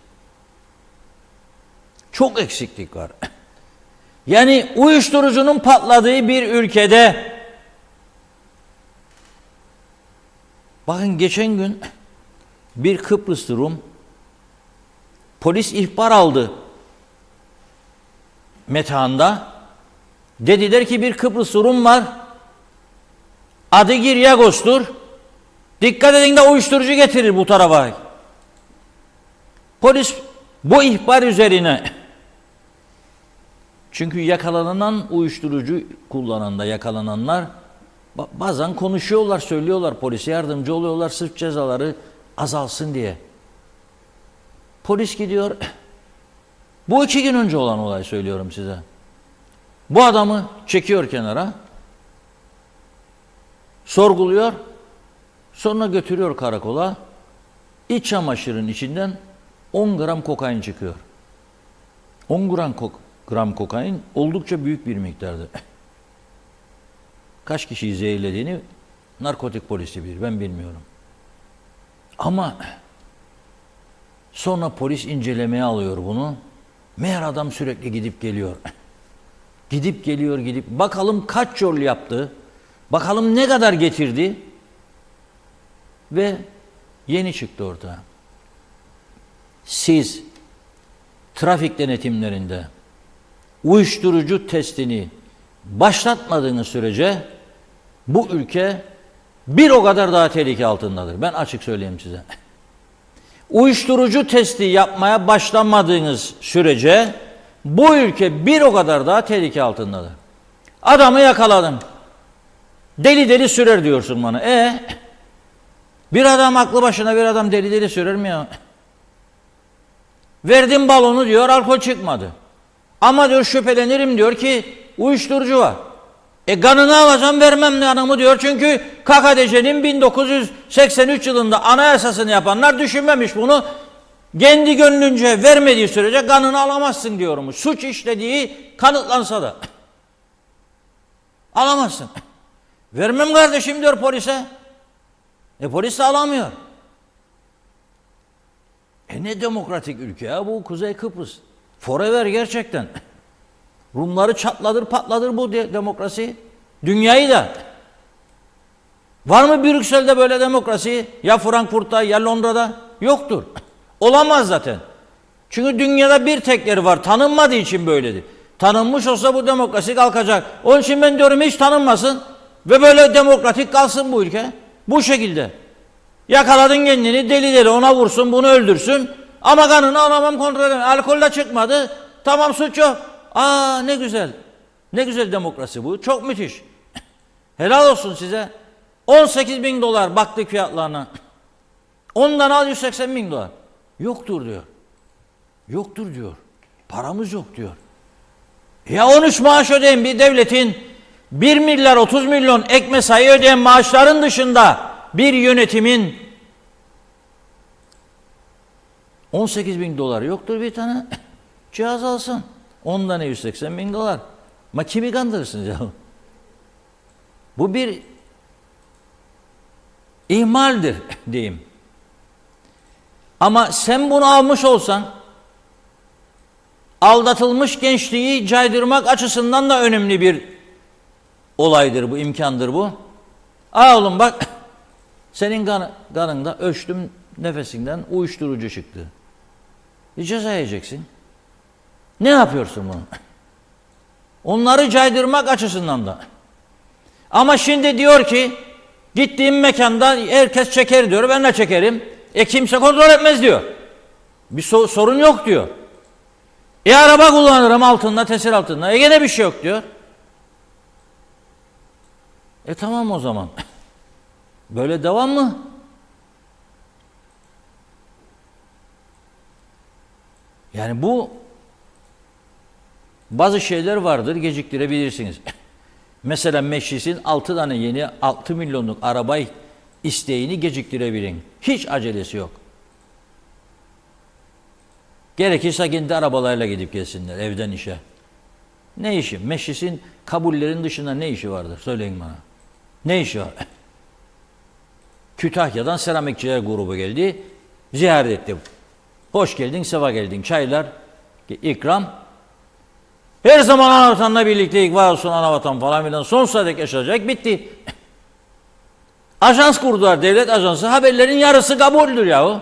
Çok eksiklik var. Yani uyuşturucunun patladığı bir ülkede bakın geçen gün bir Kıbrıslı Rum polis ihbar aldı Metehan'da. Dediler ki bir Kıbrıslı Rum var. Adı Giryagos'tur. Dikkat edin de uyuşturucu getirir bu tarafa. Polis bu ihbar üzerine çünkü yakalanan uyuşturucu kullananda yakalananlar bazen konuşuyorlar, söylüyorlar, polise yardımcı oluyorlar, sırf cezaları azalsın diye. Polis gidiyor. Bu 2 gün önce olan olay söylüyorum size. Bu adamı çekiyor kenara. Sorguluyor. Sonra götürüyor karakola. İç çamaşırın içinden 10 gram kokain çıkıyor. 10 gram kokain oldukça büyük bir miktardı. Kaç kişiyi zehirlediğini narkotik polisi bilir, ben bilmiyorum. Ama sonra polis incelemeye alıyor bunu. Meğer adam sürekli gidip geliyor. Gidip geliyor, gidip. Bakalım kaç yol yaptı. Bakalım ne kadar getirdi. Ve yeni çıktı ortaya. Siz trafik denetimlerinde uyuşturucu testini başlatmadığınız sürece bu ülke bir o kadar daha tehlike altındadır. Ben açık söyleyeyim size. Uyuşturucu testi yapmaya başlamadığınız sürece bu ülke bir o kadar daha tehlike altındadır. Adamı yakaladım. Deli deli sürer diyorsun bana. Bir adam aklı başına bir adam deli deli sürer mi ya? Verdim balonu diyor, alkol çıkmadı. Ama diyor şüphelenirim diyor ki uyuşturucu var. Kanını alacağım vermem kanımı diyor. Çünkü KKTC'nin 1983 yılında anayasasını yapanlar düşünmemiş bunu. Kendi gönlünce vermediği sürece kanını alamazsın diyormuş. Suç işlediği kanıtlansa da. Alamazsın. Vermem kardeşim diyor polise. Polis de alamıyor. Ne demokratik ülke ya bu Kuzey Kıbrıs. Forever gerçekten. Rumları çatladır patladır bu demokrasi. Dünyayı da. Var mı Brüksel'de böyle demokrasi? Ya Frankfurt'ta ya Londra'da? Yoktur. Olamaz zaten. Çünkü dünyada bir tek yer var. Tanınmadığı için böyledir. Tanınmış olsa bu demokrasi kalkacak. Onun için ben diyorum hiç tanınmasın. Ve böyle demokratik kalsın bu ülke. Bu şekilde. Yakaladın kendini deli deli ona vursun bunu öldürsün. Ama kanını alamam kontrol edemem. Alkol de çıkmadı. Tamam suç yok. Ne güzel. Ne güzel demokrasi bu. Çok müthiş. Helal olsun size. 18.000 dolar baktık fiyatlarına. Ondan al 180.000 dolar. Yoktur diyor. Yoktur diyor. Paramız yok diyor. Ya 13 maaş ödeyen bir devletin 1 milyar 30 milyon ek mesai ödeyen maaşların dışında bir yönetimin 18.000 dolar yoktur bir tane cihaz alsın. Ondan 180.000 dolar. Ma kimi kandırırsınız ya? Bu bir ihmaldir diyeyim. Ama sen bunu almış olsan aldatılmış gençliği caydırmak açısından da önemli bir olaydır bu, imkandır bu. Oğlum bak senin kanında ölçtüm nefesinden uyuşturucu çıktı. Ceza yiyeceksin. Ne yapıyorsun bunu? Onları caydırmak açısından da. Ama şimdi diyor ki gittiğim mekanda herkes çeker diyor. Ben de çekerim. Kimse kontrol etmez diyor. Bir sorun yok diyor. Araba kullanırım altında, tesir altında. Gene bir şey yok diyor. Tamam o zaman. Böyle devam mı? Yani bu bazı şeyler vardır geciktirebilirsiniz. Mesela meclisin 6 tane yeni 6 milyonluk araba isteğini geciktirebilin. Hiç acelesi yok. Gerekirse kendi arabalarıyla gidip gelsinler evden işe. Ne işi? Meclisin kabullerin dışında ne işi vardır? Söyleyin bana. Ne işi var? Kütahya'dan seramikçiler grubu geldi. Ziyaret etti. Hoş geldin, sefa geldin. Çaylar, ikram. Her zaman anavatanla birlikte var olsun anavatan falan filan. Sonsuza dek yaşayacak. Bitti. Ajans kurdular. Devlet ajansı. Haberlerin yarısı kabuldür yahu.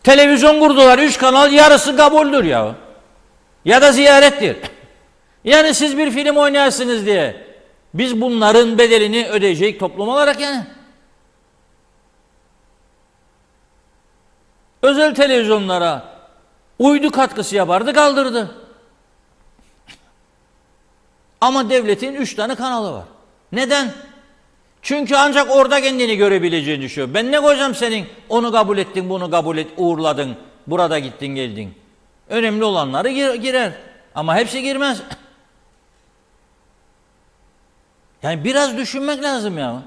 Televizyon kurdular. 3 kanal yarısı kabuldür yahu. Ya da ziyarettir. Yani siz bir film oynayarsınız diye biz bunların bedelini ödeyecek toplum olarak yani. Özel televizyonlara uydu katkısı yapardı kaldırdı. Ama devletin 3 tane kanalı var. Neden? Çünkü ancak orada kendini görebileceğini düşünüyor. Ben ne koyacağım senin onu kabul ettin, bunu kabul et, uğurladın, burada gittin geldin. Önemli olanları girer. Ama hepsi girmez. Yani biraz düşünmek lazım ya.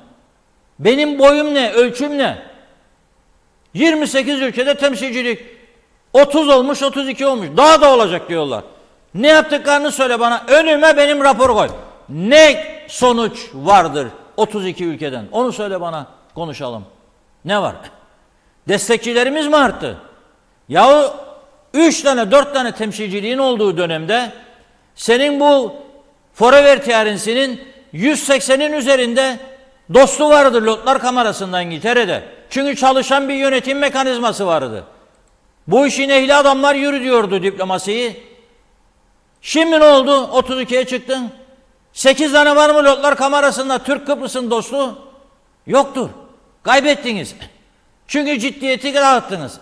Benim boyum ne, ölçüm ne? 28 ülkede temsilcilik. 30 olmuş, 32 olmuş. Daha da olacak diyorlar. Ne yaptıklarını söyle bana. Önüme benim rapor koy. Ne sonuç vardır 32 ülkeden? Onu söyle bana, konuşalım. Ne var? Destekçilerimiz mi arttı? Yahu 3 tane 4 tane temsilciliğin olduğu dönemde senin bu Forever Tiyarensi'nin 180'in üzerinde dostu vardı Lordlar Kamerası'ndan İngiltere'de. Çünkü çalışan bir yönetim mekanizması vardı. Bu işin ehli adamlar yürütüyordu diplomasiyi. Şimdi ne oldu? 32'ye çıktın. 8 tane var mı Lordlar Kamerası'nda Türk Kıbrıs'ın dostu? Yoktur. Kaybettiniz. Çünkü ciddiyeti dağıttınız.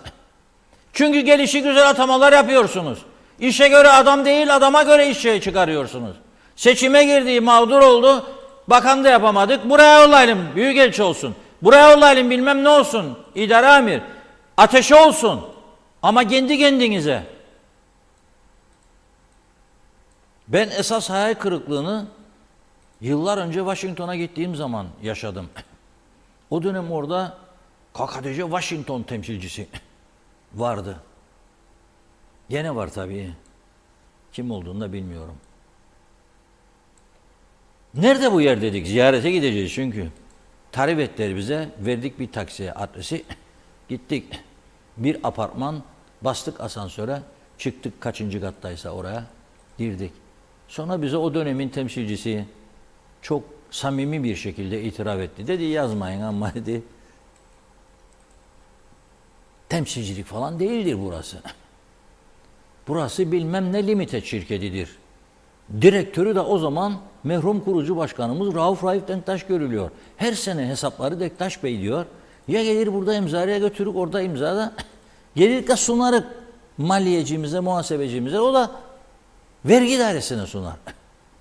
Çünkü gelişi güzel atamalar yapıyorsunuz. İşe göre adam değil, adama göre işe çıkarıyorsunuz. Seçime girdiği mağdur oldu. Bakan da yapamadık. Buraya yollayalım. Büyükelçi olsun. Buraya yollayalım bilmem ne olsun. İdare amir. Ateşe olsun. Ama kendi kendinize. Ben esas hayal kırıklığını yıllar önce Washington'a gittiğim zaman yaşadım. O dönem orada KKTC Washington temsilcisi vardı. Gene var tabii. Kim olduğunu da bilmiyorum. Nerede bu yer dedik? Ziyarete gideceğiz çünkü. Tarif ettiler bize. Verdik bir taksiye adresi. Gittik. Bir apartman. Bastık asansöre. Çıktık kaçıncı kattaysa oraya. Girdik. Sonra bize o dönemin temsilcisi çok samimi bir şekilde itiraf etti. Dedi yazmayın ama dedi. Temsilcilik falan değildir burası. Burası bilmem ne limited şirketidir. Direktörü de o zaman merhum kurucu başkanımız Rauf Raif Denktaş görülüyor. Her sene hesapları Denktaş Bey diyor. Ya gelir burada imzaya götürük orada imzada. Gelir de sunarık maliyecimize, muhasebecimize. O da vergi dairesine sunar.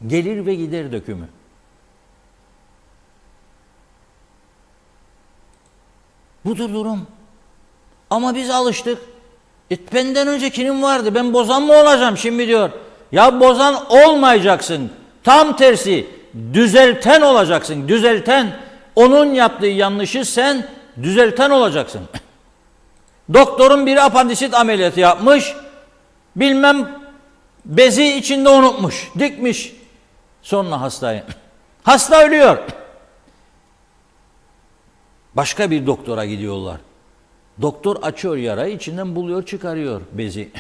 Gelir ve gider dökümü. Budur durum. Ama biz alıştık. Benden öncekinin vardı. Ben bozan mı olacağım şimdi diyor. Ya bozan olmayacaksın. Tam tersi düzelten olacaksın. Düzelten. Onun yaptığı yanlışı sen düzelten olacaksın. Doktorun biri apandisit ameliyatı yapmış. Bilmem bezi içinde unutmuş. Dikmiş. Sonra hastayı. Hasta ölüyor. Başka bir doktora gidiyorlar. Doktor açıyor yarayı, içinden buluyor, çıkarıyor bezi.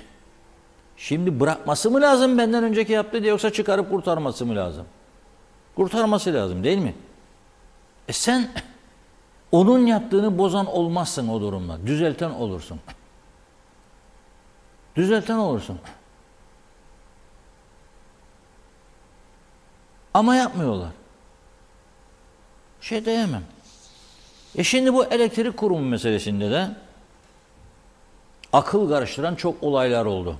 Şimdi bırakması mı lazım benden önceki yaptı diye yoksa çıkarıp kurtarması mı lazım? Kurtarması lazım değil mi? Sen onun yaptığını bozan olmazsın o durumda. Düzelten olursun. Düzelten olursun. Ama yapmıyorlar. Şey diyemem. Şimdi bu elektrik kurumu meselesinde de akıl karıştıran çok olaylar oldu.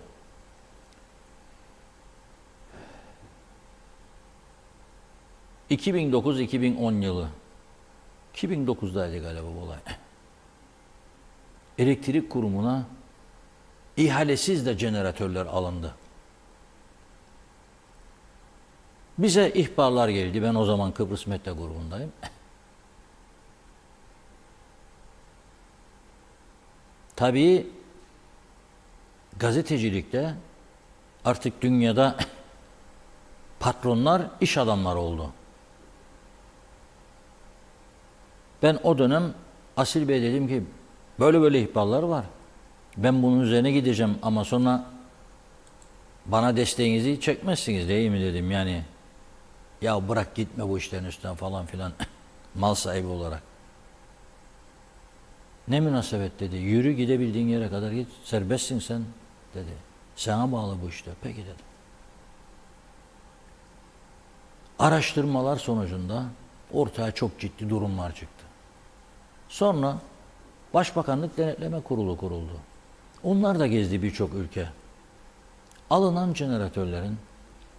...2009-2010 yılı... ...2009'daydı galiba bu olay. Elektrik kurumuna... ...ihalesiz de jeneratörler alındı. Bize ihbarlar geldi. Ben o zaman Kıbrıs Medya grubundayım. Tabii gazetecilikte artık dünyada patronlar iş adamları oldu. Ben o dönem Asil Bey dedim ki böyle böyle ihbarlar var. Ben bunun üzerine gideceğim ama sonra bana desteğinizi çekmezsiniz değil mi dedim yani. Ya bırak gitme bu işlerin üstüne falan filan mal sahibi olarak. Ne münasebet dedi. Yürü gidebildiğin yere kadar git. Serbestsin sen dedi. Sana bağlı bu işte. Peki dedim. Araştırmalar sonucunda ortaya çok ciddi durumlar çıktı. Sonra Başbakanlık Denetleme Kurulu kuruldu. Onlar da gezdi birçok ülke. Alınan jeneratörlerin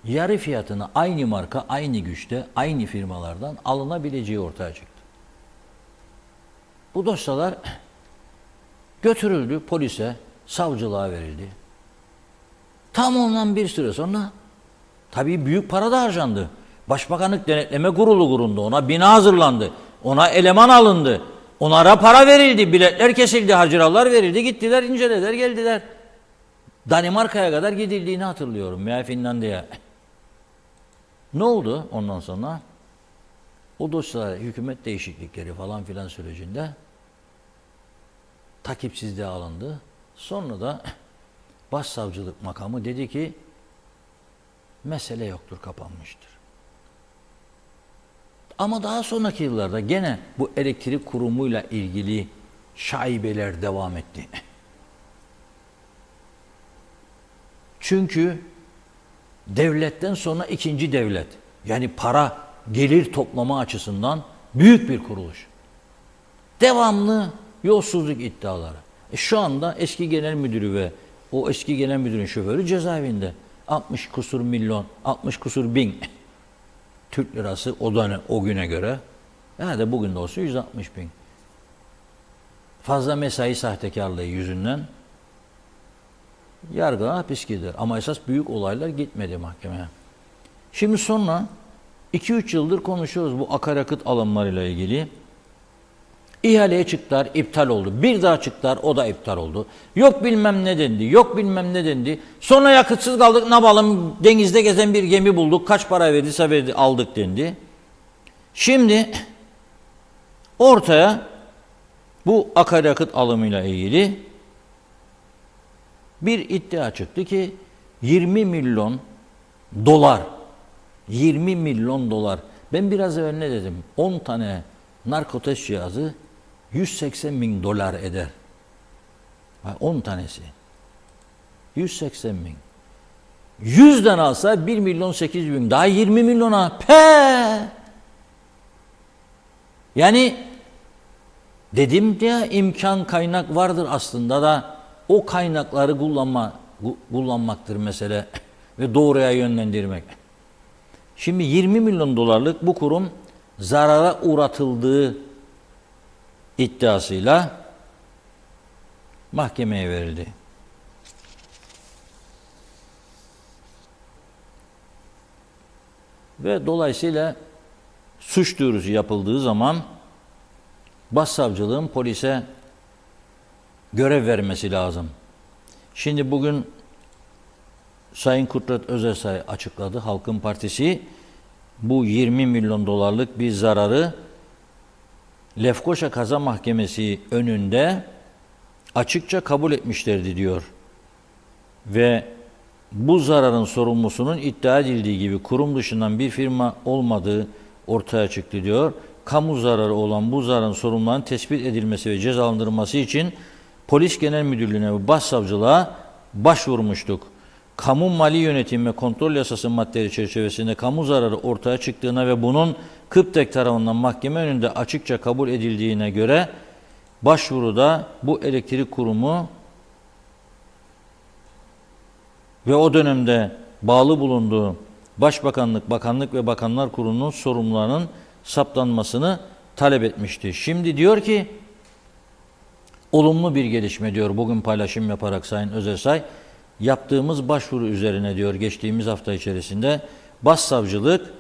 yarı fiyatına aynı marka, aynı güçte, aynı firmalardan alınabileceği ortaya çıktı. Bu dosyalar götürüldü polise, savcılığa verildi. Tam ondan bir süre sonra tabii büyük para da harcandı. Başbakanlık Denetleme Kurulu kuruldu. Ona bina hazırlandı. Ona eleman alındı. Onlara para verildi. Biletler kesildi. Harcırallar verildi. Gittiler, incelediler, geldiler. Danimarka'ya kadar gidildiğini hatırlıyorum veya Finlandiya. Ne oldu ondan sonra? O dosyalar hükümet değişiklikleri falan filan sürecinde takipsizliğe alındı. Sonra da başsavcılık makamı dedi ki mesele yoktur, kapanmıştır. Ama daha sonraki yıllarda gene bu elektrik kurumuyla ilgili şaibeler devam etti. Çünkü devletten sonra ikinci devlet, yani para, gelir toplama açısından büyük bir kuruluş. Devamlı yolsuzluk iddiaları. Şu anda eski genel müdürü ve o eski genel müdürün şoförü cezaevinde. 60 kusur milyon, 60 kusur bin Türk lirası o güne göre. Yani bugün de olsa 160 bin. Fazla mesai sahtekarlığı yüzünden yargıdan hapis gider. Ama esas büyük olaylar gitmedi mahkemeye. Şimdi sonra 2-3 yıldır konuşuyoruz bu akaryakıt alımlarıyla ilgili. İhaleye çıktılar, iptal oldu. Bir daha çıktılar, o da iptal oldu. Yok bilmem ne dendi, yok bilmem ne dendi. Sonra yakıtsız kaldık, ne yapalım, denizde gezen bir gemi bulduk. Kaç para verdiyse verdi, aldık dendi. Şimdi ortaya bu akaryakıt alımıyla ilgili bir iddia çıktı ki 20 milyon dolar. Ben biraz evvel ne dedim? 10 tane narkotik cihazı 180 bin dolar eder. 10 tanesi. 180 bin. 100'den alsa 1 milyon 800 bin. Daha 20 milyona. Yani dedim ya, imkan kaynak vardır aslında da o kaynakları kullanmaktır mesele ve doğruya yönlendirmek. Şimdi 20 milyon dolarlık bu kurum zarara uğratıldığı iddiasıyla mahkemeye verildi. Ve dolayısıyla suç duyurusu yapıldığı zaman başsavcılığın polise görev vermesi lazım. Şimdi bugün Sayın Kudret Özersay açıkladı, Halkın Partisi bu 20 milyon dolarlık bir zararı Lefkoşa Kaza Mahkemesi önünde açıkça kabul etmişlerdi diyor. Ve bu zararın sorumlusunun iddia edildiği gibi kurum dışından bir firma olmadığı ortaya çıktı diyor. Kamu zararı olan bu zararın sorumlularının tespit edilmesi ve cezalandırılması için Polis Genel Müdürlüğü'ne ve Başsavcılığa başvurmuştuk. Kamu mali yönetim ve kontrol yasası maddeleri çerçevesinde kamu zararı ortaya çıktığına ve bunun KıPTEK tarafından mahkeme önünde açıkça kabul edildiğine göre başvuruda bu elektrik kurumu ve o dönemde bağlı bulunduğu Başbakanlık, Bakanlık ve Bakanlar Kurulu'nun sorumlularının saptanmasını talep etmişti. Şimdi diyor ki olumlu bir gelişme diyor bugün paylaşım yaparak Sayın Özersay. Yaptığımız başvuru üzerine diyor geçtiğimiz hafta içerisinde Başsavcılık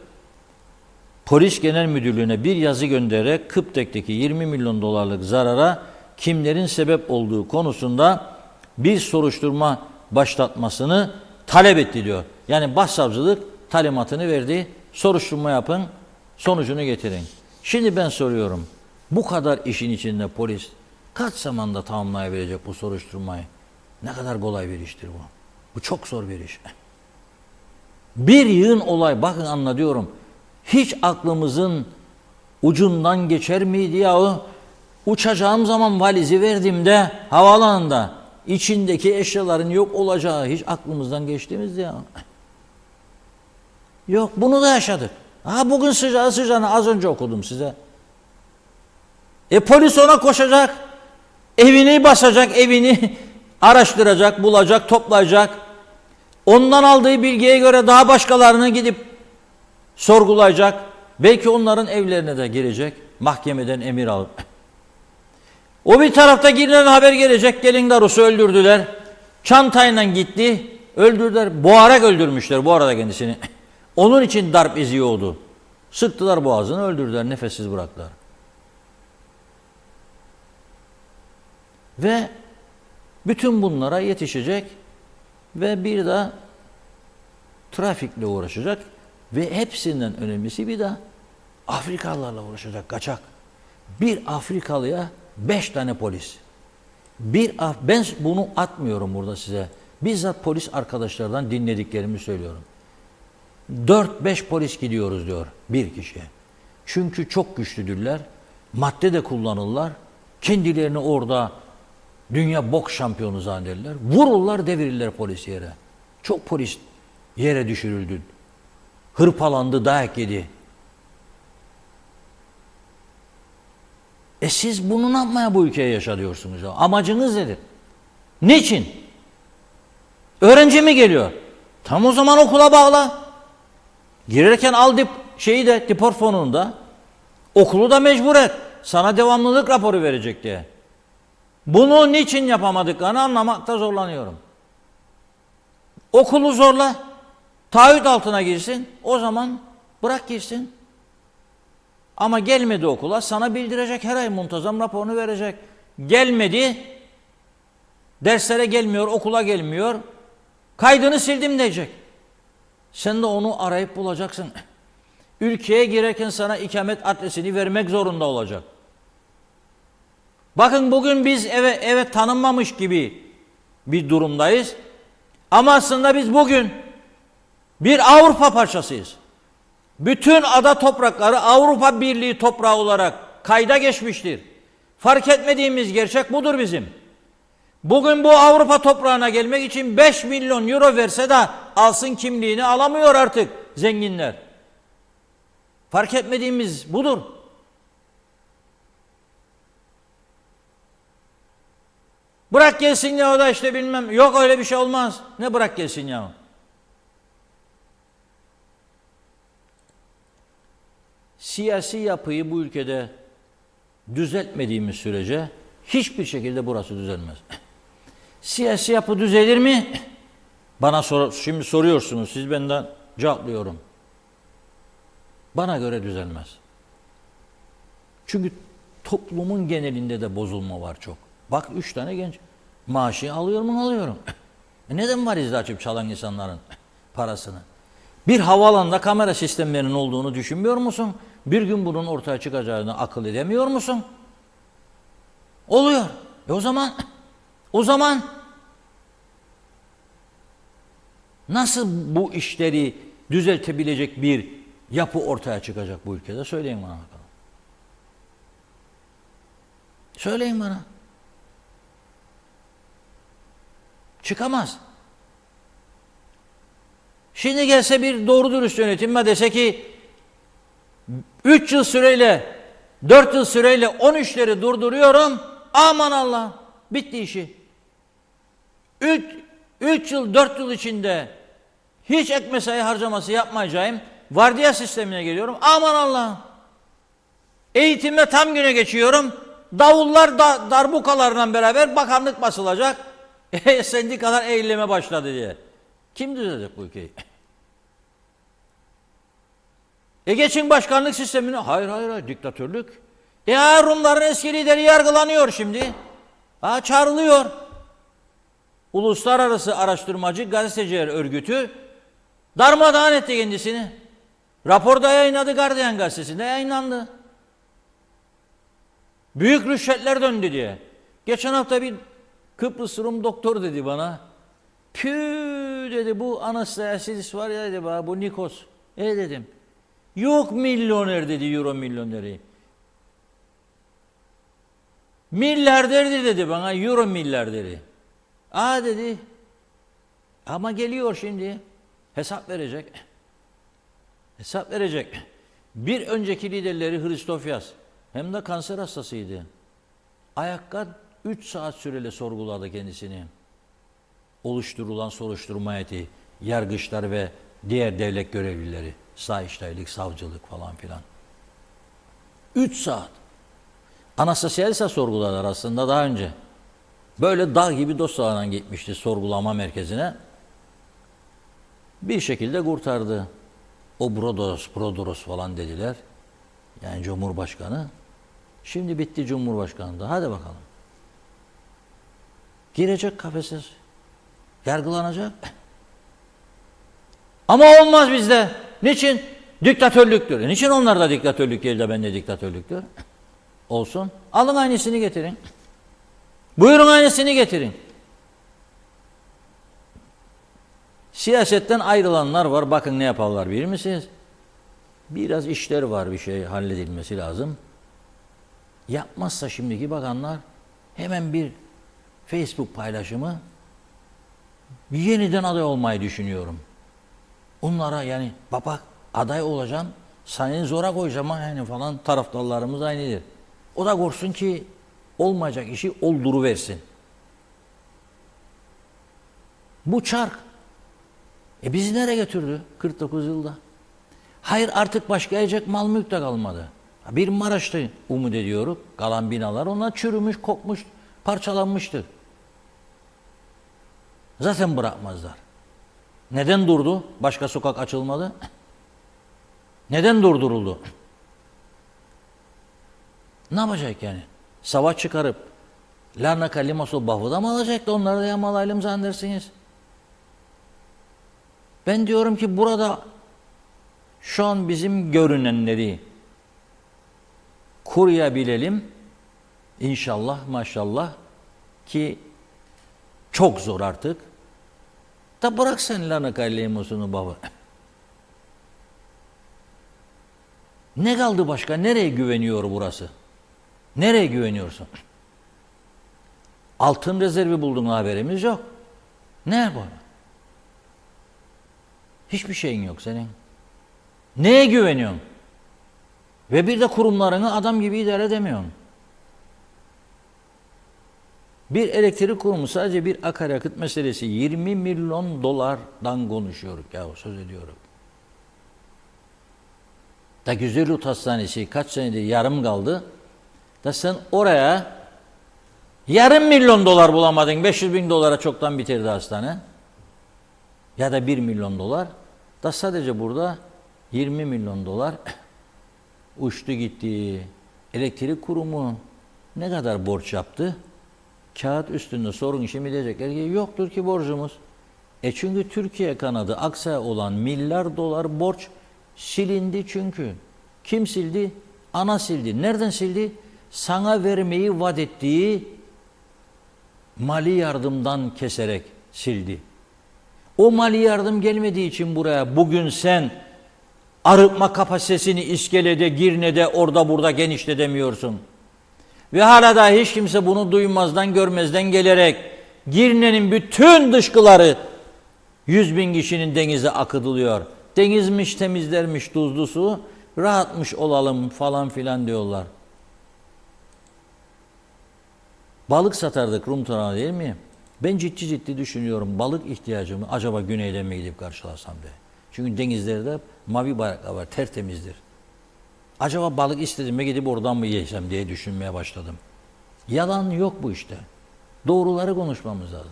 Polis Genel Müdürlüğü'ne bir yazı göndererek KıPTEK'teki 20 milyon dolarlık zarara kimlerin sebep olduğu konusunda bir soruşturma başlatmasını talep etti diyor. Yani Başsavcılık talimatını verdi. Soruşturma yapın, sonucunu getirin. Şimdi ben soruyorum. Bu kadar işin içinde polis kaç zamanda tamamlayabilecek bu soruşturmayı? Ne kadar kolay bir iştir bu. Bu çok zor bir iş. Bir yığın olay, bakın anlatıyorum. Hiç aklımızın ucundan geçer miydi yahu? Uçacağım zaman valizi verdiğimde havaalanında içindeki eşyaların yok olacağı hiç aklımızdan geçtiğimizdi ya. Yok, bunu da yaşadık. Bugün sıcağına az önce okudum size. Polis ona koşacak. Evini basacak, evini araştıracak, bulacak, toplayacak. Ondan aldığı bilgiye göre daha başkalarını gidip sorgulayacak. Belki onların evlerine de girecek. Mahkemeden emir alıp. O bir tarafta Girne'den haber gelecek. Gelin Darus'u öldürdüler. Çantayla gitti. Öldürdüler. Boğarak öldürmüşler bu arada kendisini. Onun için darp izi yoğdu. Sıktılar boğazını, öldürdüler. Nefessiz bıraktılar. Ve bütün bunlara yetişecek ve bir de trafikle uğraşacak ve hepsinden önemlisi bir de Afrikalılarla uğraşacak, kaçak. Bir Afrikalıya 5 tane polis. Ben bunu atmıyorum burada size. Bizzat polis arkadaşlardan dinlediklerimi söylüyorum. 4-5 polis gidiyoruz diyor bir kişiye. Çünkü çok güçlüdürler. Madde de kullanırlar. Kendilerini orada dünya boks şampiyonu zannederler. Vururlar, devirirler polis yere. Çok polis yere düşürüldü. Hırpalandı, dayak yedi. Siz bunu ne yapmaya bu ülkeye yaşatıyorsunuz ya? Amacınız nedir? Niçin? Öğrenci mi geliyor? Tam o zaman okula bağla. Girerken al depor fonunda. Okulu da mecbur et. Sana devamlılık raporu verecek diye. Bunu niçin yapamadıklarını anlamakta zorlanıyorum. Okulu zorla. Taahhüt altına girsin. O zaman bırak girsin. Ama gelmedi okula, sana bildirecek, her ay muntazam raporunu verecek. Gelmedi, derslere gelmiyor, okula gelmiyor, kaydını sildim diyecek. Sen de onu arayıp bulacaksın. Ülkeye girerken sana ikamet adresini vermek zorunda olacak. Bakın bugün biz eve tanınmamış gibi bir durumdayız. Ama aslında biz bugün bir Avrupa parçasıyız. Bütün ada toprakları Avrupa Birliği toprağı olarak kayda geçmiştir. Fark etmediğimiz gerçek budur bizim. Bugün bu Avrupa toprağına gelmek için 5 milyon euro verse de alsın kimliğini alamıyor artık zenginler. Fark etmediğimiz budur. Bırak gelsin ya, o da işte bilmem. Yok, öyle bir şey olmaz. Ne bırak gelsin ya? Siyasi yapıyı bu ülkede düzeltmediğimiz sürece hiçbir şekilde burası düzelmez. Siyasi yapı düzelir mi? Şimdi soruyorsunuz, siz benden cevaplıyorum. Bana göre düzelmez. Çünkü toplumun genelinde de bozulma var çok. Bak 3 tane genç maaşı alıyor mu? Alıyorum. Neden var izle açıp çalan insanların parasını? Bir havaalanında kamera sistemlerinin olduğunu düşünmüyor musun? Bir gün bunun ortaya çıkacağını akıl edemiyor musun? Oluyor. O zaman nasıl bu işleri düzeltebilecek bir yapı ortaya çıkacak bu ülkede? Söyleyin bana bakalım. Söyleyin bana. Çıkamaz. Şimdi gelse bir doğru dürüst yönetim dese ki 3 yıl süreyle 4 yıl süreyle 10 işleri durduruyorum. Aman Allah, bitti işi. 3 yıl 4 yıl içinde hiç ek mesai harcaması yapmayacağım. Vardiya sistemine geliyorum. Aman Allah. Eğitimde tam güne geçiyorum. Davullar darbukalarla beraber bakanlık basılacak. Sendikalar eyleme başladı diye. Kim düzelecek bu ülkeyi? Geçin başkanlık sistemine. Hayır, diktatörlük. Rumların eski lideri yargılanıyor şimdi. Çağrılıyor. Uluslararası Araştırmacı Gazeteciler Örgütü darmadağın etti kendisini. Raporda yayınladı, Guardian gazetesinde yayınlandı. Büyük rüşvetler döndü diye. Geçen hafta bir Kıbrıs Rum doktor dedi bana. Püü dedi, bu Anastasiadis var ya dedi bana, bu Nikos. Dedim. Yok milyoner dedi, euro milyoneri. Milyarderdir dedi bana, euro milyarderi. Dedi. Ama geliyor şimdi. Hesap verecek. Hesap verecek. Bir önceki liderleri Hristofyas. Hem de kanser hastasıydı. Ayakta 3 saat süreli sorguladı kendisini. Oluşturulan soruşturma heyeti, yargıçlar ve diğer devlet görevlileri, Sayıştaylık, savcılık falan filan. 3 saat. Anastasiyalis'e sorguladılar aslında daha önce. Böyle dağ gibi dosyalarla gitmişti sorgulama merkezine. Bir şekilde kurtardı. O Brodoros falan dediler. Yani Cumhurbaşkanı. Şimdi bitti Cumhurbaşkanlığı. Hadi bakalım. Girecek kafese. Yargılanacak. Ama olmaz bizde. Niçin? Diktatörlüktür. Niçin onlar da diktatörlük değil de bende diktatörlüktür? Olsun. Alın aynısını getirin. Buyurun aynısını getirin. Siyasetten ayrılanlar var. Bakın ne yaparlar bilir misiniz? Biraz işleri var, bir şey halledilmesi lazım. Yapmazsa şimdiki bakanlar hemen bir Facebook paylaşımı yeniden aday olmayı düşünüyorum. Onlara yani baba aday olacağım, seni zora koyacağım yani falan taraftarlarımız aynıdır. O da korksun ki olmayacak işi olduruversin. Bu çark bizi nereye götürdü 49 yılda? Hayır artık başka yiyecek mal mülk de kalmadı. Bir Maraş'ta umut ediyoruz. Kalan binalar onlar çürümüş, kokmuş, parçalanmıştı. Zaten bırakmazlar. Neden durdu? Başka sokak açılmadı. Neden durduruldu? Ne yapacak yani? Savaş çıkarıp Larnaka Limassol Bafı'da mı alacaktı? Onları da yağmalayalım zannedersiniz. Ben diyorum ki burada şu an bizim görünenleri koruyabilelim. İnşallah maşallah ki çok zor artık. Da bırak sen Larnaka Limossol'u baba. Ne kaldı başka? Nereye güveniyor burası? Nereye güveniyorsun? Altın rezervi buldun haberimiz yok. Ne bu? Hiçbir şeyin yok senin. Neye güveniyorsun? Ve bir de kurumlarını adam gibi idare edemiyorsun. Bir elektrik kurumu sadece bir akaryakıt meselesi 20 milyon dolardan konuşuyoruz ya söz ediyorum. Da Güzelurt Hastanesi kaç senedir yarım kaldı. Da sen oraya yarım milyon dolar bulamadın. 500 bin dolara çoktan bitirdi hastane. Ya da 1 milyon dolar. Da sadece burada 20 milyon dolar uçtu gitti. Elektrik kurumu ne kadar borç yaptı? Kağıt üstünde sorun şimdi diyecekler ki yoktur ki borcumuz. Çünkü Türkiye kanadı Aksa'ya olan milyar dolar borç silindi çünkü. Kim sildi? Ana sildi. Nereden sildi? Sana vermeyi vaat ettiği mali yardımdan keserek sildi. O mali yardım gelmediği için buraya bugün sen arıtma kapasitesini İskele'de, Girne'de, orada burada genişletemiyorsun. Ve hala da hiç kimse bunu duymazdan görmezden gelerek Girne'nin bütün dışkıları 100 bin kişinin denize akıtılıyor. Denizmiş, temizlermiş tuzlu su, rahatmış olalım falan filan diyorlar. Balık satardık Rum tarafına değil mi? Ben ciddi düşünüyorum balık ihtiyacımı acaba güneyden mi gidip karşılasam diye. Çünkü denizlerde mavi bayraklar var, tertemizdir. Acaba balık istediğime gidip oradan mı yesem diye düşünmeye başladım. Yalan yok bu işte. Doğruları konuşmamız lazım.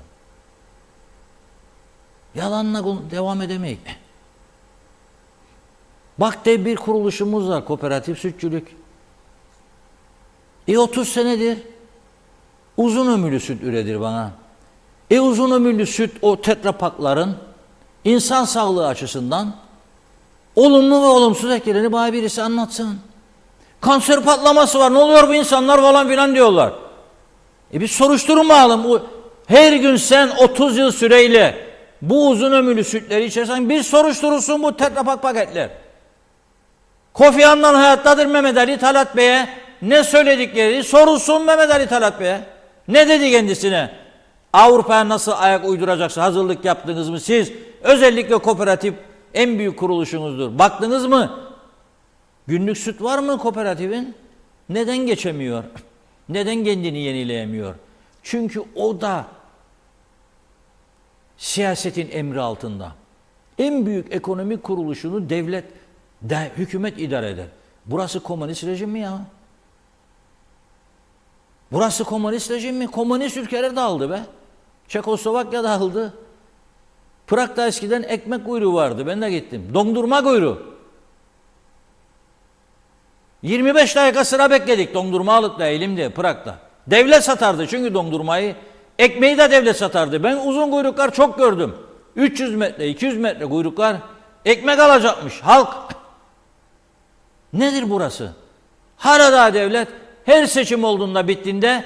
Yalanla devam edemeyiz. Bak de bir kuruluşumuz var, kooperatif sütçülük. 30 senedir uzun ömürlü süt üretir bana. Uzun ömürlü süt o tetrapakların insan sağlığı açısından olumlu ve olumsuz etkilerini bana birisi anlatsın. Kanser patlaması var, ne oluyor bu insanlar falan filan diyorlar. Bir soruşturmayalım. Her gün sen 30 yıl süreyle bu uzun ömürlü sütleri içersen bir soruşturulsun bu tetrapak paketler. Kofi Annan hayattadır Mehmet Ali Talat Bey'e ne söyledikleri sorulsun Mehmet Ali Talat Bey'e. Ne dedi kendisine? Avrupa'ya nasıl ayak uyduracaksın? Hazırlık yaptınız mı siz? Özellikle kooperatif en büyük kuruluşunuzdur. Baktınız mı? Günlük süt var mı kooperatifin? Neden geçemiyor? Neden kendini yenileyemiyor? Çünkü o da siyasetin emri altında. En büyük ekonomik kuruluşunu devlet, hükümet idare eder. Burası komünist rejim mi ya? Burası komünist rejim mi? Komünist ülkeler dağıldı be. Çekoslovakya dağıldı. Prag'da eskiden ekmek kuyruğu vardı. Ben de gittim. Dondurma kuyruğu. 25 dakika sıra bekledik dondurma alıp da elimde Prag'da. Devlet satardı çünkü dondurmayı. Ekmeği de devlet satardı. Ben uzun kuyruklar çok gördüm. 300 metre, 200 metre kuyruklar. Ekmek alacakmış halk. Nedir burası? Hala devlet her seçim olduğunda bittiğinde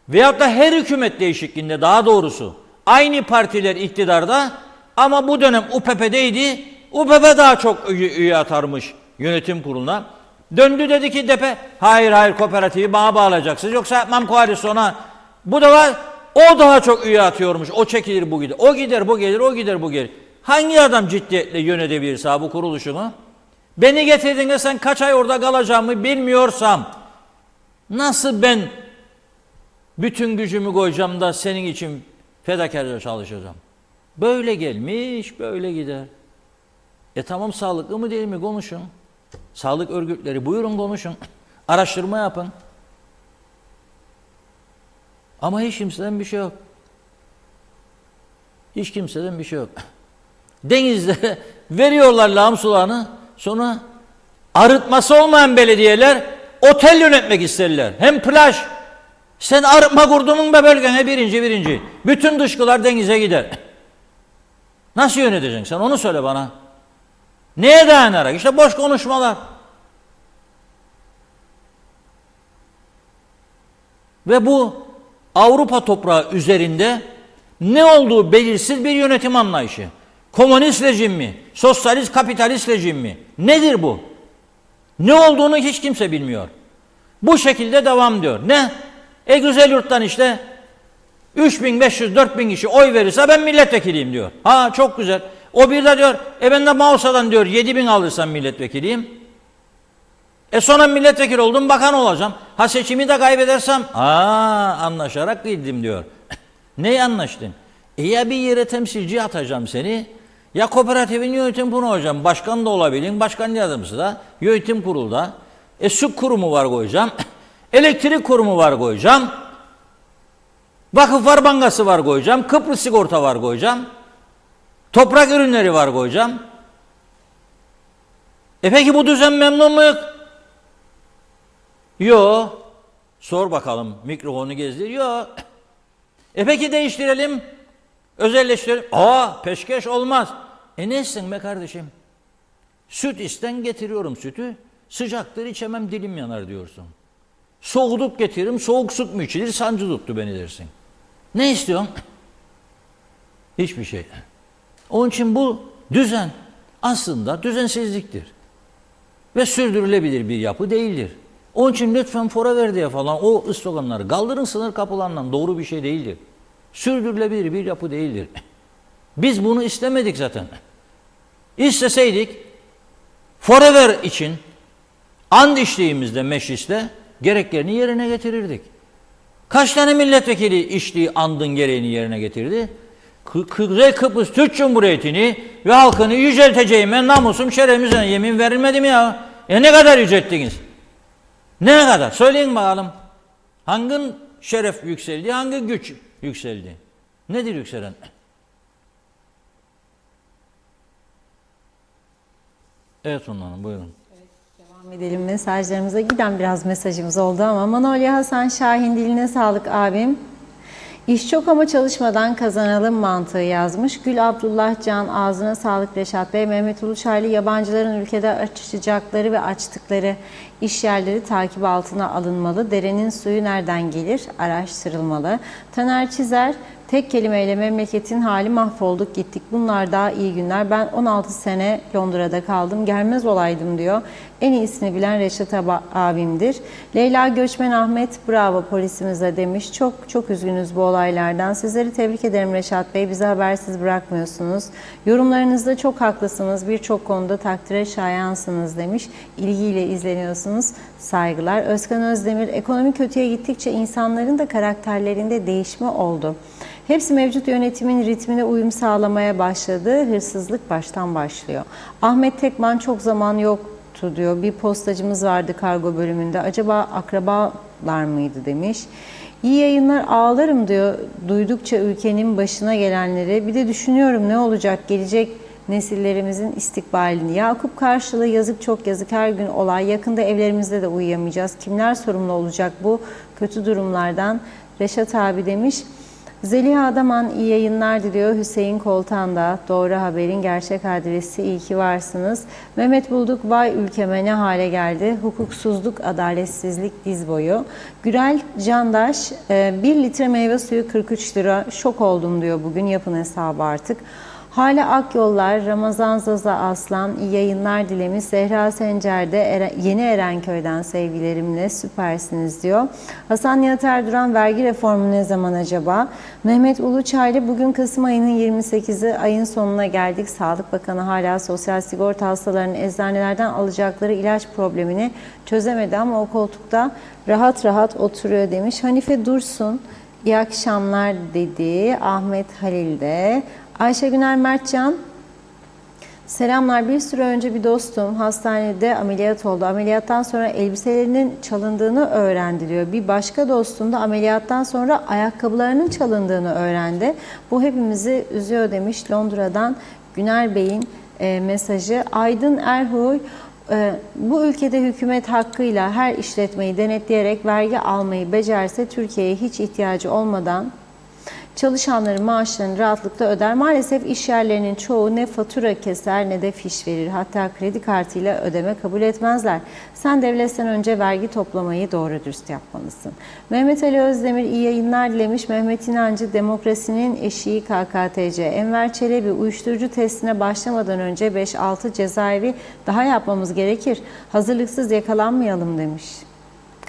veyahut da her hükümet değişikliğinde daha doğrusu aynı partiler iktidarda ama bu dönem UPP'deydi. UPP daha çok üye atarmış yönetim kuruluna. Döndü dedi ki DP hayır kooperatifi bana bağlayacaksınız yoksa yapmam koalisyona. Bu da var o daha çok üye atıyormuş. O çekilir bu gider. O gider bu gelir o gider bu gelir. Hangi adam ciddiyetle yönetebilirse bu kuruluşunu? Beni getirdiğinde sen kaç ay orada kalacağımı bilmiyorsam nasıl ben bütün gücümü koyacağım da senin için fedakarca çalışacağım? Böyle gelmiş, böyle gider. Tamam sağlıklı mı değil mi? Konuşun. Sağlık örgütleri buyurun konuşun. Araştırma yapın. Ama hiç kimseden bir şey yok. Hiç kimseden bir şey yok. Denizde veriyorlar lağım sularını. Sonra arıtması olmayan belediyeler otel yönetmek isterler. Hem plaj. Sen arıtma kurdunun be bölgene birinci. Bütün dışkılar denize gider. Nasıl yöneteceksin sen onu söyle bana. Neye dayanarak? İşte boş konuşmalar. Ve bu Avrupa toprağı üzerinde ne olduğu belirsiz bir yönetim anlayışı. Komünist rejim mi? Sosyalist kapitalist rejim mi? Nedir bu? Ne olduğunu hiç kimse bilmiyor. Bu şekilde devam diyor. Ne? Güzel yurttan işte 3500-4000 kişi oy verirse ben milletvekiliyim diyor. Ha çok güzel. O bir de diyor ben de Mausa'dan diyor 7000 alırsam milletvekiliyim. Sonra milletvekili oldum bakan olacağım. Ha seçimi de kaybedersem anlaşarak girdim diyor. Neyi anlaştın? Ya bir yere temsilci atacağım seni ya kooperatifin yönetim kurulu olacağım. Başkan da olabilirim. Başkan yardımcısı da yönetim kurulda. Su kurumu var koyacağım. Elektrik kurumu var koyacağım. Vakıflar Bankası var koyacağım. Kıbrıs Sigorta var koyacağım. Toprak ürünleri var koyacağım. Peki bu düzen memnun muyuz? Yok. Sor bakalım. Mikrofonu gezdir. Yok. Peki değiştirelim. Özelleştirelim. Peşkeş olmaz. Nesin be kardeşim? Süt isten getiriyorum sütü. Sıcaktır içemem dilim yanar diyorsun. Soğutup getiririm soğuk süt mü içilir sancı tuttu beni dersin. Ne istiyorsun? Hiçbir şey. Onun için bu düzen aslında düzensizliktir. Ve sürdürülebilir bir yapı değildir. Onun için lütfen fora ver diye falan o sloganları kaldırın sınır kapılarından doğru bir şey değildir. Sürdürülebilir bir yapı değildir. Biz bunu istemedik zaten. İsteseydik forever için and içtiğimizde mecliste gereklerini yerine getirirdik. Kaç tane milletvekili içtiği andın gereğini yerine getirdi? Kuzey Kıbrıs Türk Cumhuriyeti'ni ve halkını yücelteceğime namusum şerefimizden yemin verilmedi mi ya? Ne kadar yücelttiniz? Ne kadar? Söyleyin bakalım. Hangi şeref yükseldi, hangi güç yükseldi? Nedir yükselen? Evet Hanım buyurun. Devam edelim mesajlarımıza. Giden biraz mesajımız oldu ama Manolya Hasan Şahin diline sağlık abim. İş çok ama çalışmadan kazanalım mantığı yazmış. Gül Abdullah Can ağzına sağlık Reşat Bey. Mehmet Uluçaylı yabancıların ülkede açacakları ve açtıkları iş yerleri takip altına alınmalı. Derenin suyu nereden gelir? Araştırılmalı. Taner Çizer tek kelimeyle memleketin hali mahvolduk gittik. Bunlar daha iyi günler. Ben 16 sene Londra'da kaldım. Gelmez olaydım diyor. En iyisini bilen Reşat abimdir. Leyla Göçmen Ahmet bravo polisimize demiş. Çok üzgünüz bu olaylardan. Sizleri tebrik ederim Reşat Bey. Bizi habersiz bırakmıyorsunuz. Yorumlarınızda çok haklısınız. Birçok konuda takdire şayansınız demiş. İlgiyle izleniyorsunuz. Saygılar. Özkan Özdemir ekonomi kötüye gittikçe insanların da karakterlerinde değişme oldu. Hepsi mevcut yönetimin ritmine uyum sağlamaya başladı. Hırsızlık baştan başlıyor. Ahmet Tekman çok zaman yoktu diyor. Bir postacımız vardı kargo bölümünde. Acaba akraba toplar mıydı demiş. İyi yayınlar, ağlarım diyor duydukça ülkenin başına gelenleri. Bir de düşünüyorum ne olacak gelecek nesillerimizin istikbalini. Yakup Karşılı, yazık çok yazık, her gün olay. Yakında evlerimizde de uyuyamayacağız. Kimler sorumlu olacak bu kötü durumlardan? Reşat abi demiş. Zeliha Adaman iyi yayınlar diliyor. Hüseyin Koltan da Doğru Haber'in gerçek adresi, iyi ki varsınız. Mehmet Bulduk, vay ülkeme ne hale geldi. Hukuksuzluk, adaletsizlik diz boyu. Gürel Candaş 1 litre meyve suyu 43 lira, şok oldum diyor, bugün yapın hesabı artık. Hala Akyollar, Ramazan Zaza Aslan, iyi yayınlar dilemiş. Zehra Sencer'de Yeni Erenköy'den sevgilerimle, süpersiniz diyor. Hasan Nihat Erduran, vergi reformu ne zaman acaba? Mehmet Uluçaylı, bugün Kasım ayının 28'i, ayın sonuna geldik. Sağlık Bakanı hala sosyal sigorta hastalarının eczanelerden alacakları ilaç problemini çözemedi ama o koltukta rahat rahat oturuyor demiş. Hanife Dursun, iyi akşamlar dedi. Ahmet Halil de. Ayşe Güner Mertcan, selamlar. Bir süre önce bir dostum hastanede ameliyat oldu. Ameliyattan sonra elbiselerinin çalındığını öğrendi diyor. Bir başka dostum da ameliyattan sonra ayakkabılarının çalındığını öğrendi. Bu hepimizi üzüyor demiş. Londra'dan Güner Bey'in mesajı. Aydın Erhuy, bu ülkede hükümet hakkıyla her işletmeyi denetleyerek vergi almayı becerse Türkiye'ye hiç ihtiyacı olmadan çalışanların maaşlarını rahatlıkla öder. Maalesef iş yerlerinin çoğu ne fatura keser ne de fiş verir. Hatta kredi kartıyla ödeme kabul etmezler. Sen devletten önce vergi toplamayı doğru dürüst yapmalısın. Mehmet Ali Özdemir iyi yayınlar dilemiş. Mehmet İnancı, demokrasinin eşiği KKTC. Enver Çelebi, uyuşturucu testine başlamadan önce 5-6 cezaevi daha yapmamız gerekir. Hazırlıksız yakalanmayalım demiş.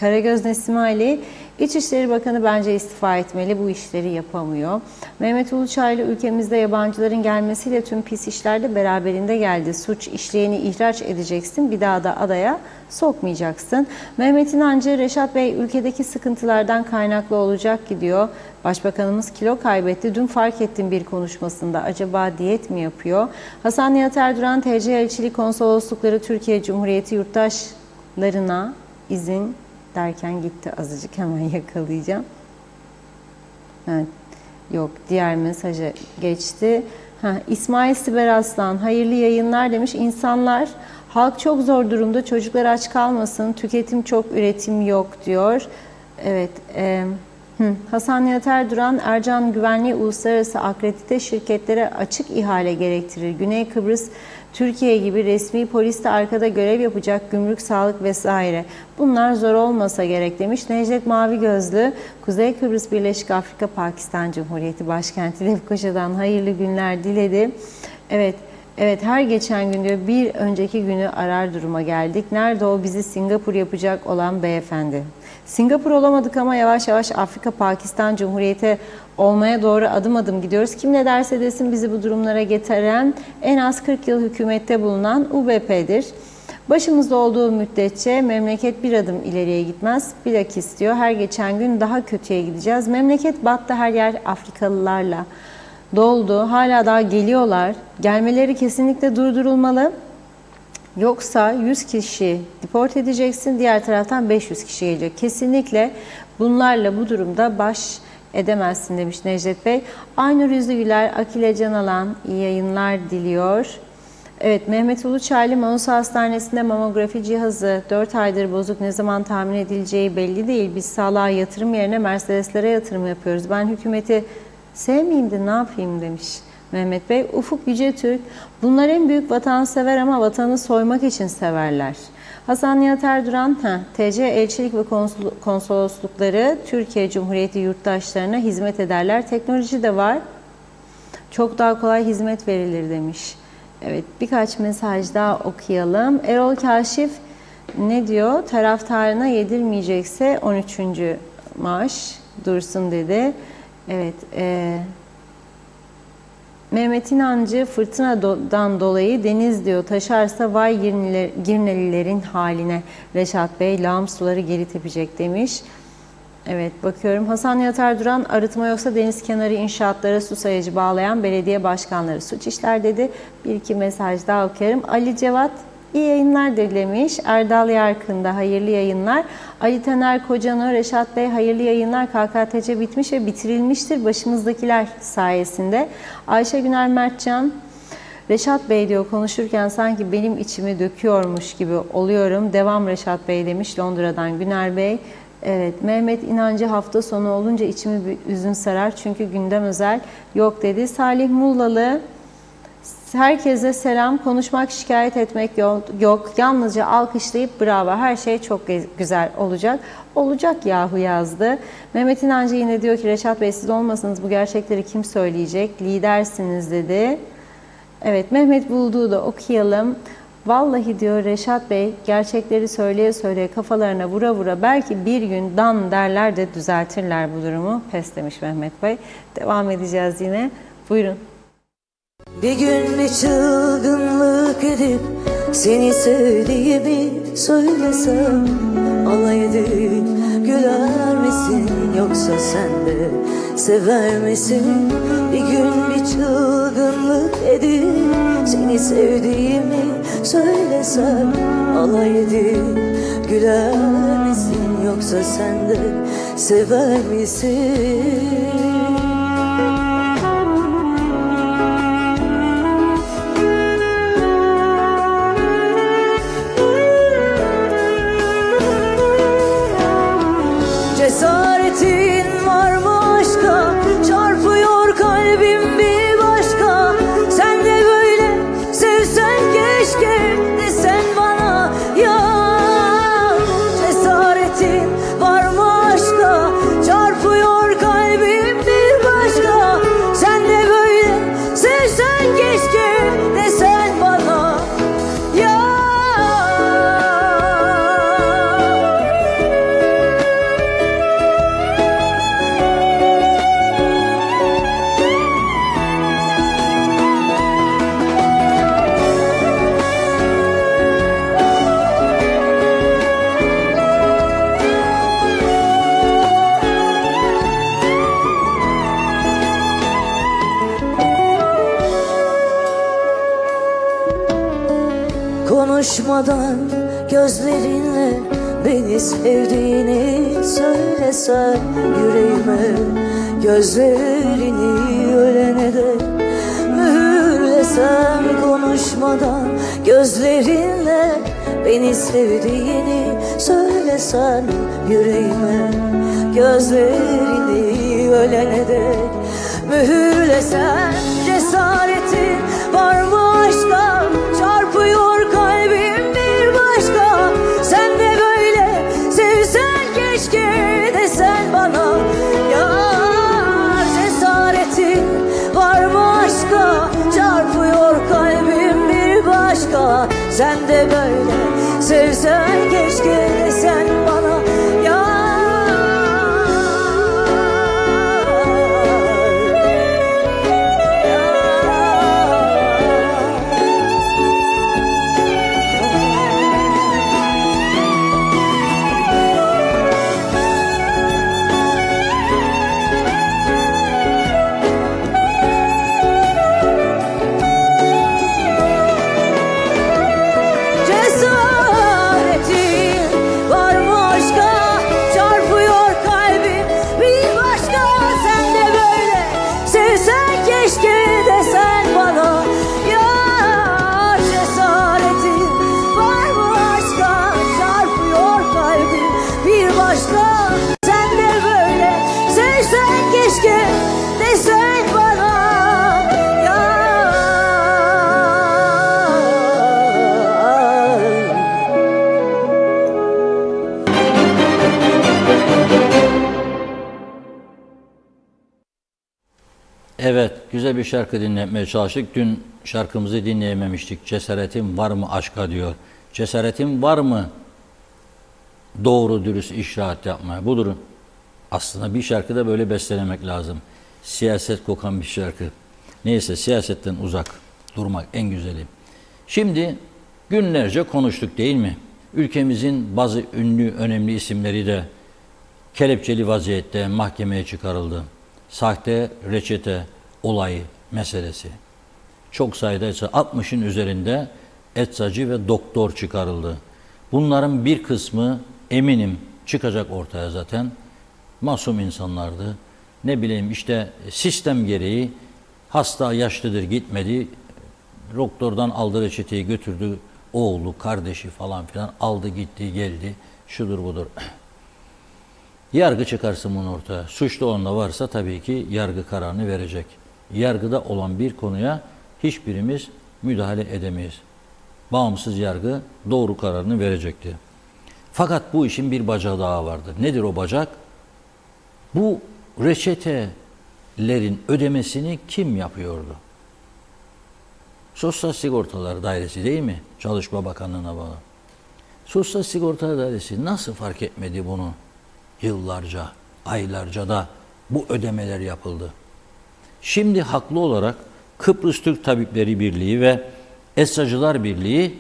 Karagöz Nesim Ali, İçişleri Bakanı bence istifa etmeli, bu işleri yapamıyor. Mehmet Uluçaylı, ülkemizde yabancıların gelmesiyle tüm pis işler de beraberinde geldi. Suç işleyeni ihraç edeceksin, bir daha da adaya sokmayacaksın. Mehmet İnancı, Reşat Bey, ülkedeki sıkıntılardan kaynaklı olacak ki diyor. Başbakanımız kilo kaybetti. Dün fark ettim bir konuşmasında. Acaba diyet mi yapıyor? Hasan Nihat Erduran, TC elçilik konsoloslukları Türkiye Cumhuriyeti yurttaşlarına izin derken gitti azıcık, hemen yakalayacağım. Evet. Yok, diğer mesaja geçti. İsmail Siber Aslan, hayırlı yayınlar demiş. İnsanlar, halk çok zor durumda, çocuklar aç kalmasın, tüketim çok, üretim yok diyor. Evet. Hasan Nihat Erduran, Ercan Güvenliği uluslararası akredite şirketlere açık ihale gerektirir. Güney Kıbrıs, Türkiye gibi resmi polis de arkada görev yapacak, gümrük, sağlık vesaire. Bunlar zor olmasa gerek demiş. Necdet Mavi Gözlü, Kuzey Kıbrıs Birleşik Afrika Pakistan Cumhuriyeti Başkenti Lefkoşa'dan hayırlı günler diledi. Evet, her geçen gün diyor, bir önceki günü arar duruma geldik. Nerede o bizi Singapur yapacak olan beyefendi? Singapur olamadık ama yavaş yavaş Afrika Pakistan Cumhuriyeti olmaya doğru adım adım gidiyoruz. Kim ne derse desin bizi bu durumlara getiren en az 40 yıl hükümette bulunan UBP'dir. Başımızda olduğu müddetçe memleket bir adım ileriye gitmez. Bilakis diyor, her geçen gün daha kötüye gideceğiz. Memleket battı, her yer Afrikalılarla doldu. Hala daha geliyorlar. Gelmeleri kesinlikle durdurulmalı. Yoksa 100 kişi deport edeceksin, diğer taraftan 500 kişi geliyor. Kesinlikle bunlarla bu durumda baş edemezsin demiş Necdet Bey. Aynur Yüzügüler, Akile Canalan iyi yayınlar diliyor. Evet, Mehmet Uluçaylı, Manusa Hastanesi'nde mamografi cihazı 4 aydır bozuk, ne zaman tahmin edileceği belli değil. Biz sağlığa yatırım yerine Mercedes'lere yatırım yapıyoruz. Ben hükümeti sevmeyeyim de ne yapayım demiş Mehmet Bey. Ufuk Yüce Türk, bunlar en büyük vatansever ama vatanı soymak için severler. Hasan Nihat Erduran, TC elçilik ve konsoloslukları Türkiye Cumhuriyeti yurttaşlarına hizmet ederler. Teknoloji de var, çok daha kolay hizmet verilir demiş. Evet, birkaç mesaj daha okuyalım. Erol Kaşif ne diyor? Taraftarına yedirmeyecekse 13. maaş dursun dedi. Evet, Mehmet İnancı, fırtınadan dolayı deniz diyor taşarsa vay Girnelilerin haline. Reşat Bey, lağım suları geri tepecek demiş. Evet, bakıyorum. Hasan Nihat Erduran, arıtma yoksa deniz kenarı inşaatlara su sayacı bağlayan belediye başkanları suç işler dedi. Bir iki mesaj daha okuyorum. Ali Cevat, İyi yayınlar dilemiş. Erdal Yarkın da hayırlı yayınlar. Ali Taner Kocano, Reşat Bey hayırlı yayınlar. KKTC bitmiş ve bitirilmiştir başımızdakiler sayesinde. Ayşe Güner Mertcan, Reşat Bey diyor konuşurken sanki benim içimi döküyormuş gibi oluyorum. Devam Reşat Bey demiş Londra'dan Güner Bey. Evet, Mehmet İnancı hafta sonu olunca içimi bir üzün sarar çünkü gündem özel yok dedi. Salih Muğlalı, herkese selam. Konuşmak, şikayet etmek yok. Yalnızca alkışlayıp bravo. Her şey çok güzel olacak. Olacak yahu yazdı. Mehmet İnancı yine diyor ki Reşat Bey siz olmasanız bu gerçekleri kim söyleyecek? Lidersiniz dedi. Evet, Mehmet Bulduğu da okuyalım. Vallahi diyor Reşat Bey gerçekleri söyleye söyleye kafalarına vura vura belki bir gün dan derler de düzeltirler bu durumu. Pes demiş Mehmet Bey. Devam edeceğiz yine. Buyurun. Bir gün bir çılgınlık edip seni sevdiğimi söylesem, alay edip güler misin yoksa sen de sever misin? Bir gün bir çılgınlık edip seni sevdiğimi söylesem, alay edip güler misin yoksa sen de sever misin? Cesaretin var mı aşka? Çarpıyor kalbim bir başka. Sen de böyle sevsen keşke desen bana ya. Cesaretin var mı aşka? Çarpıyor kalbim bir başka. Sen de böyle sevsen keşke desen bana ya. Konuşmadan gözlerinle beni sevdiğini söylesen yüreğime, gözlerini ölene dek mühürlesem. Konuşmadan gözlerinle beni sevdiğini söylesen yüreğime, gözlerini ölene dek mühürlesem. Cesaretin var mı aşka? Çarpıyor kalbim bir başka. Sen de böyle sevsen keşke desen bana ya. Cesaretin var mı aşka? Çarpıyor kalbim bir başka. Sen de böyle sevsen keşke desen bana ya. Keşke desen bana ya. Evet, güzel bir şarkı dinletmeye çalıştık. Dün şarkımızı dinleyememiştik. Cesaretin var mı aşka diyor. Cesaretin var mı doğru dürüst icraat yapmaya? Budur. Aslında bir şarkıda böyle bestelemek lazım. Siyaset kokan bir şarkı. Neyse, siyasetten uzak durmak en güzeli. Şimdi günlerce konuştuk değil mi? Ülkemizin bazı ünlü, önemli isimleri de kelepçeli vaziyette mahkemeye çıkarıldı. Sahte reçete olayı meselesi. Çok sayıda 60'ın üzerinde eczacı ve doktor çıkarıldı. Bunların bir kısmı eminim çıkacak ortaya zaten. Masum insanlardı. Ne bileyim işte sistem gereği hasta yaşlıdır gitmedi. Doktordan aldı reçeteyi götürdü. Oğlu, kardeşi falan filan aldı gitti geldi. Şudur budur. Yargı çıkarsın bunu ortaya. Suçlu onda varsa tabii ki yargı kararını verecek. Yargıda olan bir konuya hiçbirimiz müdahale edemeyiz. Bağımsız yargı doğru kararını verecekti. Fakat bu işin bir bacağı daha vardır. Nedir o bacak? Bu reçetelerin ödemesini kim yapıyordu? Sosyal Sigortalar Dairesi değil mi? Çalışma Bakanlığı'na bağlı. Sosyal Sigortalar Dairesi nasıl fark etmedi bunu? Yıllarca, aylarca da bu ödemeler yapıldı. Şimdi haklı olarak Kıbrıs Türk Tabipleri Birliği ve Eczacılar Birliği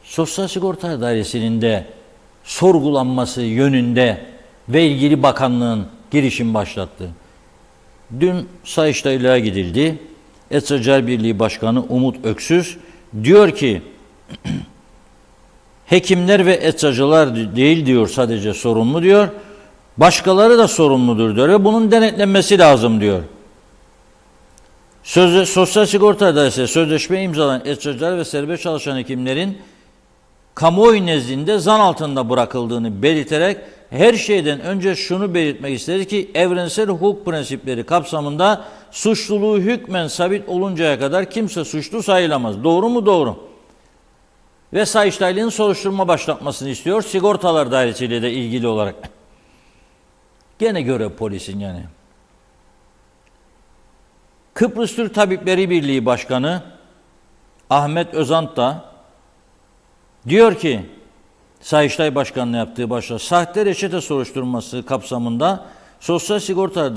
Sosyal Sigorta Dairesi'nin de sorgulanması yönünde ve ilgili bakanlığın girişim başlattı. Dün Sayıştaylığa gidildi. Eczacılar Birliği Başkanı Umut Öksüz diyor ki hekimler ve eczacılar değil diyor sadece sorumlu diyor. Başkaları da sorumludur diyor ve bunun denetlenmesi lazım diyor. Sosyal Sigorta Dairesi sözleşme imzalayan eczacılar ve serbest çalışan hekimlerin kamuoyu nezdinde zan altında bırakıldığını belirterek her şeyden önce şunu belirtmek isteriz ki evrensel hukuk prensipleri kapsamında suçluluğu hükmen sabit oluncaya kadar kimse suçlu sayılamaz. Doğru mu? Doğru. Ve Sayıştaylı'nın soruşturma başlatmasını istiyor. Sigortalar Dairesi'yle de ilgili olarak. Gene görev polisin yani. Kıbrıs Türk Tabipleri Birliği Başkanı Ahmet Özant da diyor ki Sayıştay Başkanlığı yaptığı başta sahte reçete soruşturması kapsamında Sosyal Sigortalar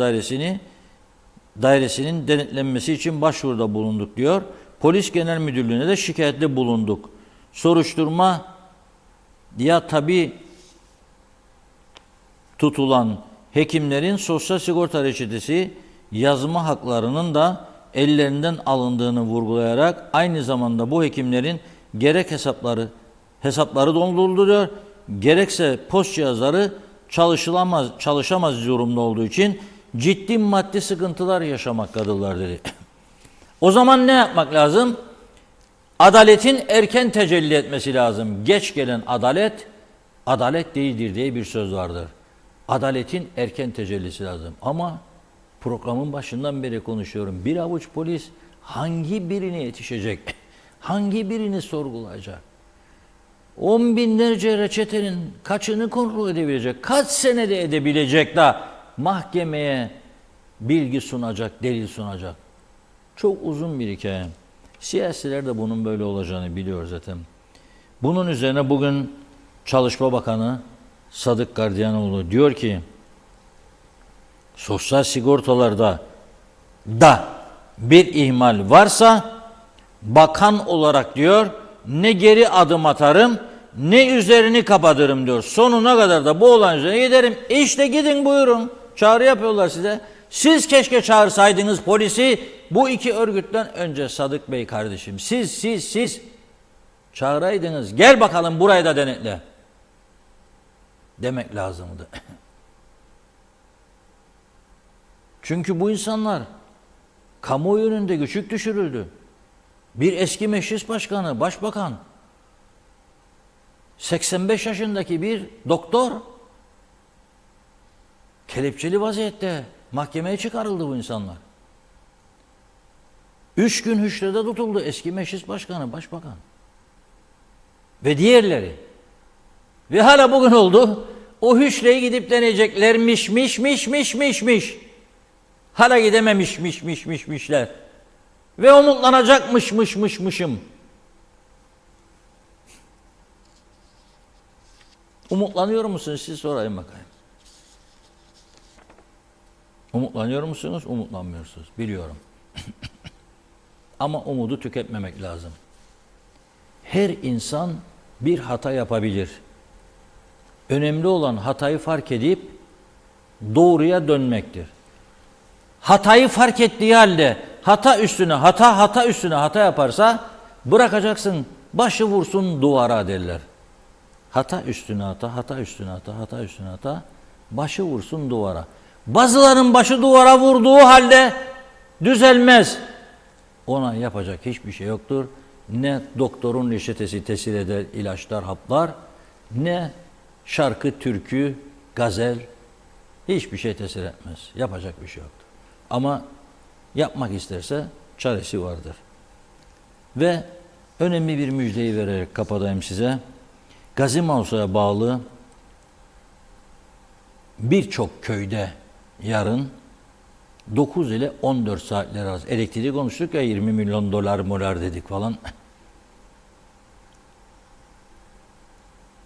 Dairesi'nin denetlenmesi için başvuruda bulunduk diyor. Polis Genel Müdürlüğü'ne de şikayette bulunduk. Soruşturma ya tabi tutulan hekimlerin sosyal sigorta reçetesi yazma haklarının da ellerinden alındığını vurgulayarak aynı zamanda bu hekimlerin gerek hesapları donduruluyor, gerekse post cihazları çalışamaz durumda olduğu için ciddi maddi sıkıntılar yaşamaktadırlar dedi. O zaman ne yapmak lazım? Adaletin erken tecelli etmesi lazım. Geç gelen adalet değildir diye bir söz vardır. Adaletin erken tecellisi lazım. Ama programın başından beri konuşuyorum. Bir avuç polis hangi birine yetişecek? Hangi birini sorgulayacak? 10 binlerce reçetenin kaçını kontrol edebilecek? Kaç senede edebilecek de mahkemeye bilgi sunacak, delil sunacak? Çok uzun bir hikaye. Siyasiler de bunun böyle olacağını biliyor zaten. Bunun üzerine bugün Çalışma Bakanı Sadık Gardiyanoğlu diyor ki sosyal sigortalarda da bir ihmal varsa bakan olarak diyor ne geri adım atarım ne üzerini kapatırım diyor. Sonuna kadar da bu olan üzerine giderim. İşte gidin buyurun. Çağrı yapıyorlar size. Siz keşke çağırsaydınız polisi bu iki örgütten önce Sadık Bey kardeşim. Siz çağıraydınız. Gel bakalım burayı da denetle. Demek lazımdı. Çünkü bu insanlar kamuoyu önünde küçük düşürüldü. Bir eski meclis başkanı, başbakan, 85 yaşındaki bir doktor kelepçeli vaziyette mahkemeye çıkarıldı bu insanlar. 3 gün hücrede tutuldu eski meclis başkanı, başbakan ve diğerleri. Ve hala bugün oldu. O hücreyi gidip deneyeceklermiş. Hala gidememişler. Ve umutlanacakmışım. Umutlanıyor musunuz? Siz sorayım bakayım. Umutlanıyor musunuz? Umutlanmıyorsunuz. Biliyorum. Ama umudu tüketmemek lazım. Her insan bir hata yapabilir. Önemli olan hatayı fark edip doğruya dönmektir. Hatayı fark ettiği halde hata üstüne hata, hata üstüne hata yaparsa bırakacaksın, başı vursun duvara derler. Hata üstüne hata, hata üstüne hata, hata üstüne hata, başı vursun duvara. Bazılarının başı duvara vurduğu halde düzelmez. Ona yapacak hiçbir şey yoktur. Ne doktorun reçetesi tesir eder, ilaçlar, haplar, ne şarkı, türkü, gazel, hiçbir şey tesir etmez. Yapacak bir şey yoktur. Ama yapmak isterse çaresi vardır. Ve önemli bir müjdeyi vererek kapatayım size. Gazi Mausa'ya bağlı birçok köyde yarın 9 ile 14 saatler arası. Elektriği konuştuk ya, 20 milyon dolar dedik falan.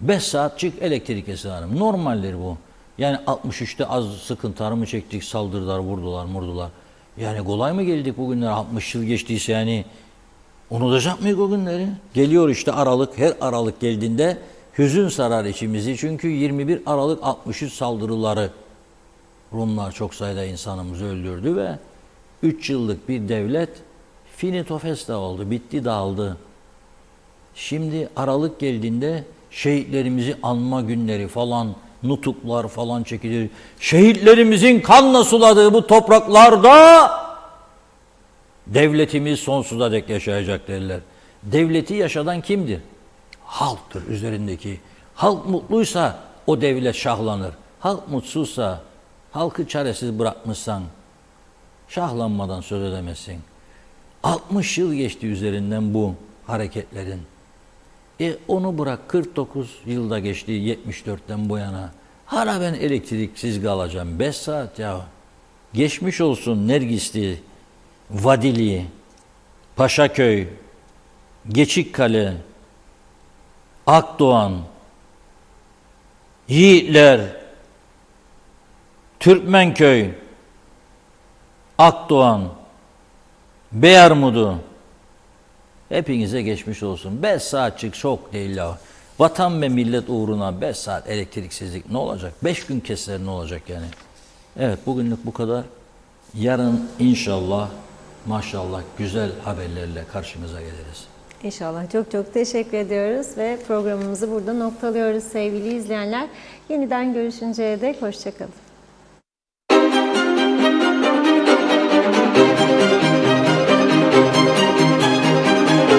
5 saatlik elektrik kesimi. Normaldir bu. Yani 63'te az sıkıntılar mı çektik, saldırılar, vurdular, murdular. Yani kolay mı geldik bugünlere? 60 yıl geçtiyse yani unutacak mıyız o günleri? Geliyor işte Aralık, her Aralık geldiğinde hüzün sarar içimizi. Çünkü 21 Aralık 63 saldırıları Rumlar çok sayıda insanımızı öldürdü ve 3 yıllık bir devlet finito festa oldu, bitti, dağıldı. Şimdi Aralık geldiğinde şehitlerimizi anma günleri falan, nutuklar falan çekilir. Şehitlerimizin kanla suladığı bu topraklarda devletimiz sonsuza dek yaşayacak derler. Devleti yaşadan kimdir? Halktır üzerindeki. Halk mutluysa o devlet şahlanır. Halk mutsuzsa, halkı çaresiz bırakmışsan şahlanmadan söz edemezsin. 60 yıl geçti üzerinden bu hareketlerin. Onu bırak, 49 yılda geçti 74'ten bu yana. Hala ben elektriksiz kalacağım. 5 saat ya. Geçmiş olsun Nergisli, Vadili, Paşaköy, Geçikkale, Akdoğan, Yiğitler, Türkmenköy, Akdoğan, Beyarmudu. Hepinize geçmiş olsun. 5 saatçik çok değil ya. Vatan ve millet uğruna 5 saat elektriksizlik ne olacak? 5 gün keser ne olacak yani? Evet, bugünlük bu kadar. Yarın inşallah maşallah güzel haberlerle karşınıza geliriz. İnşallah. Çok çok teşekkür ediyoruz ve programımızı burada noktalıyoruz sevgili izleyenler. Yeniden görüşünceye dek hoşça kalın.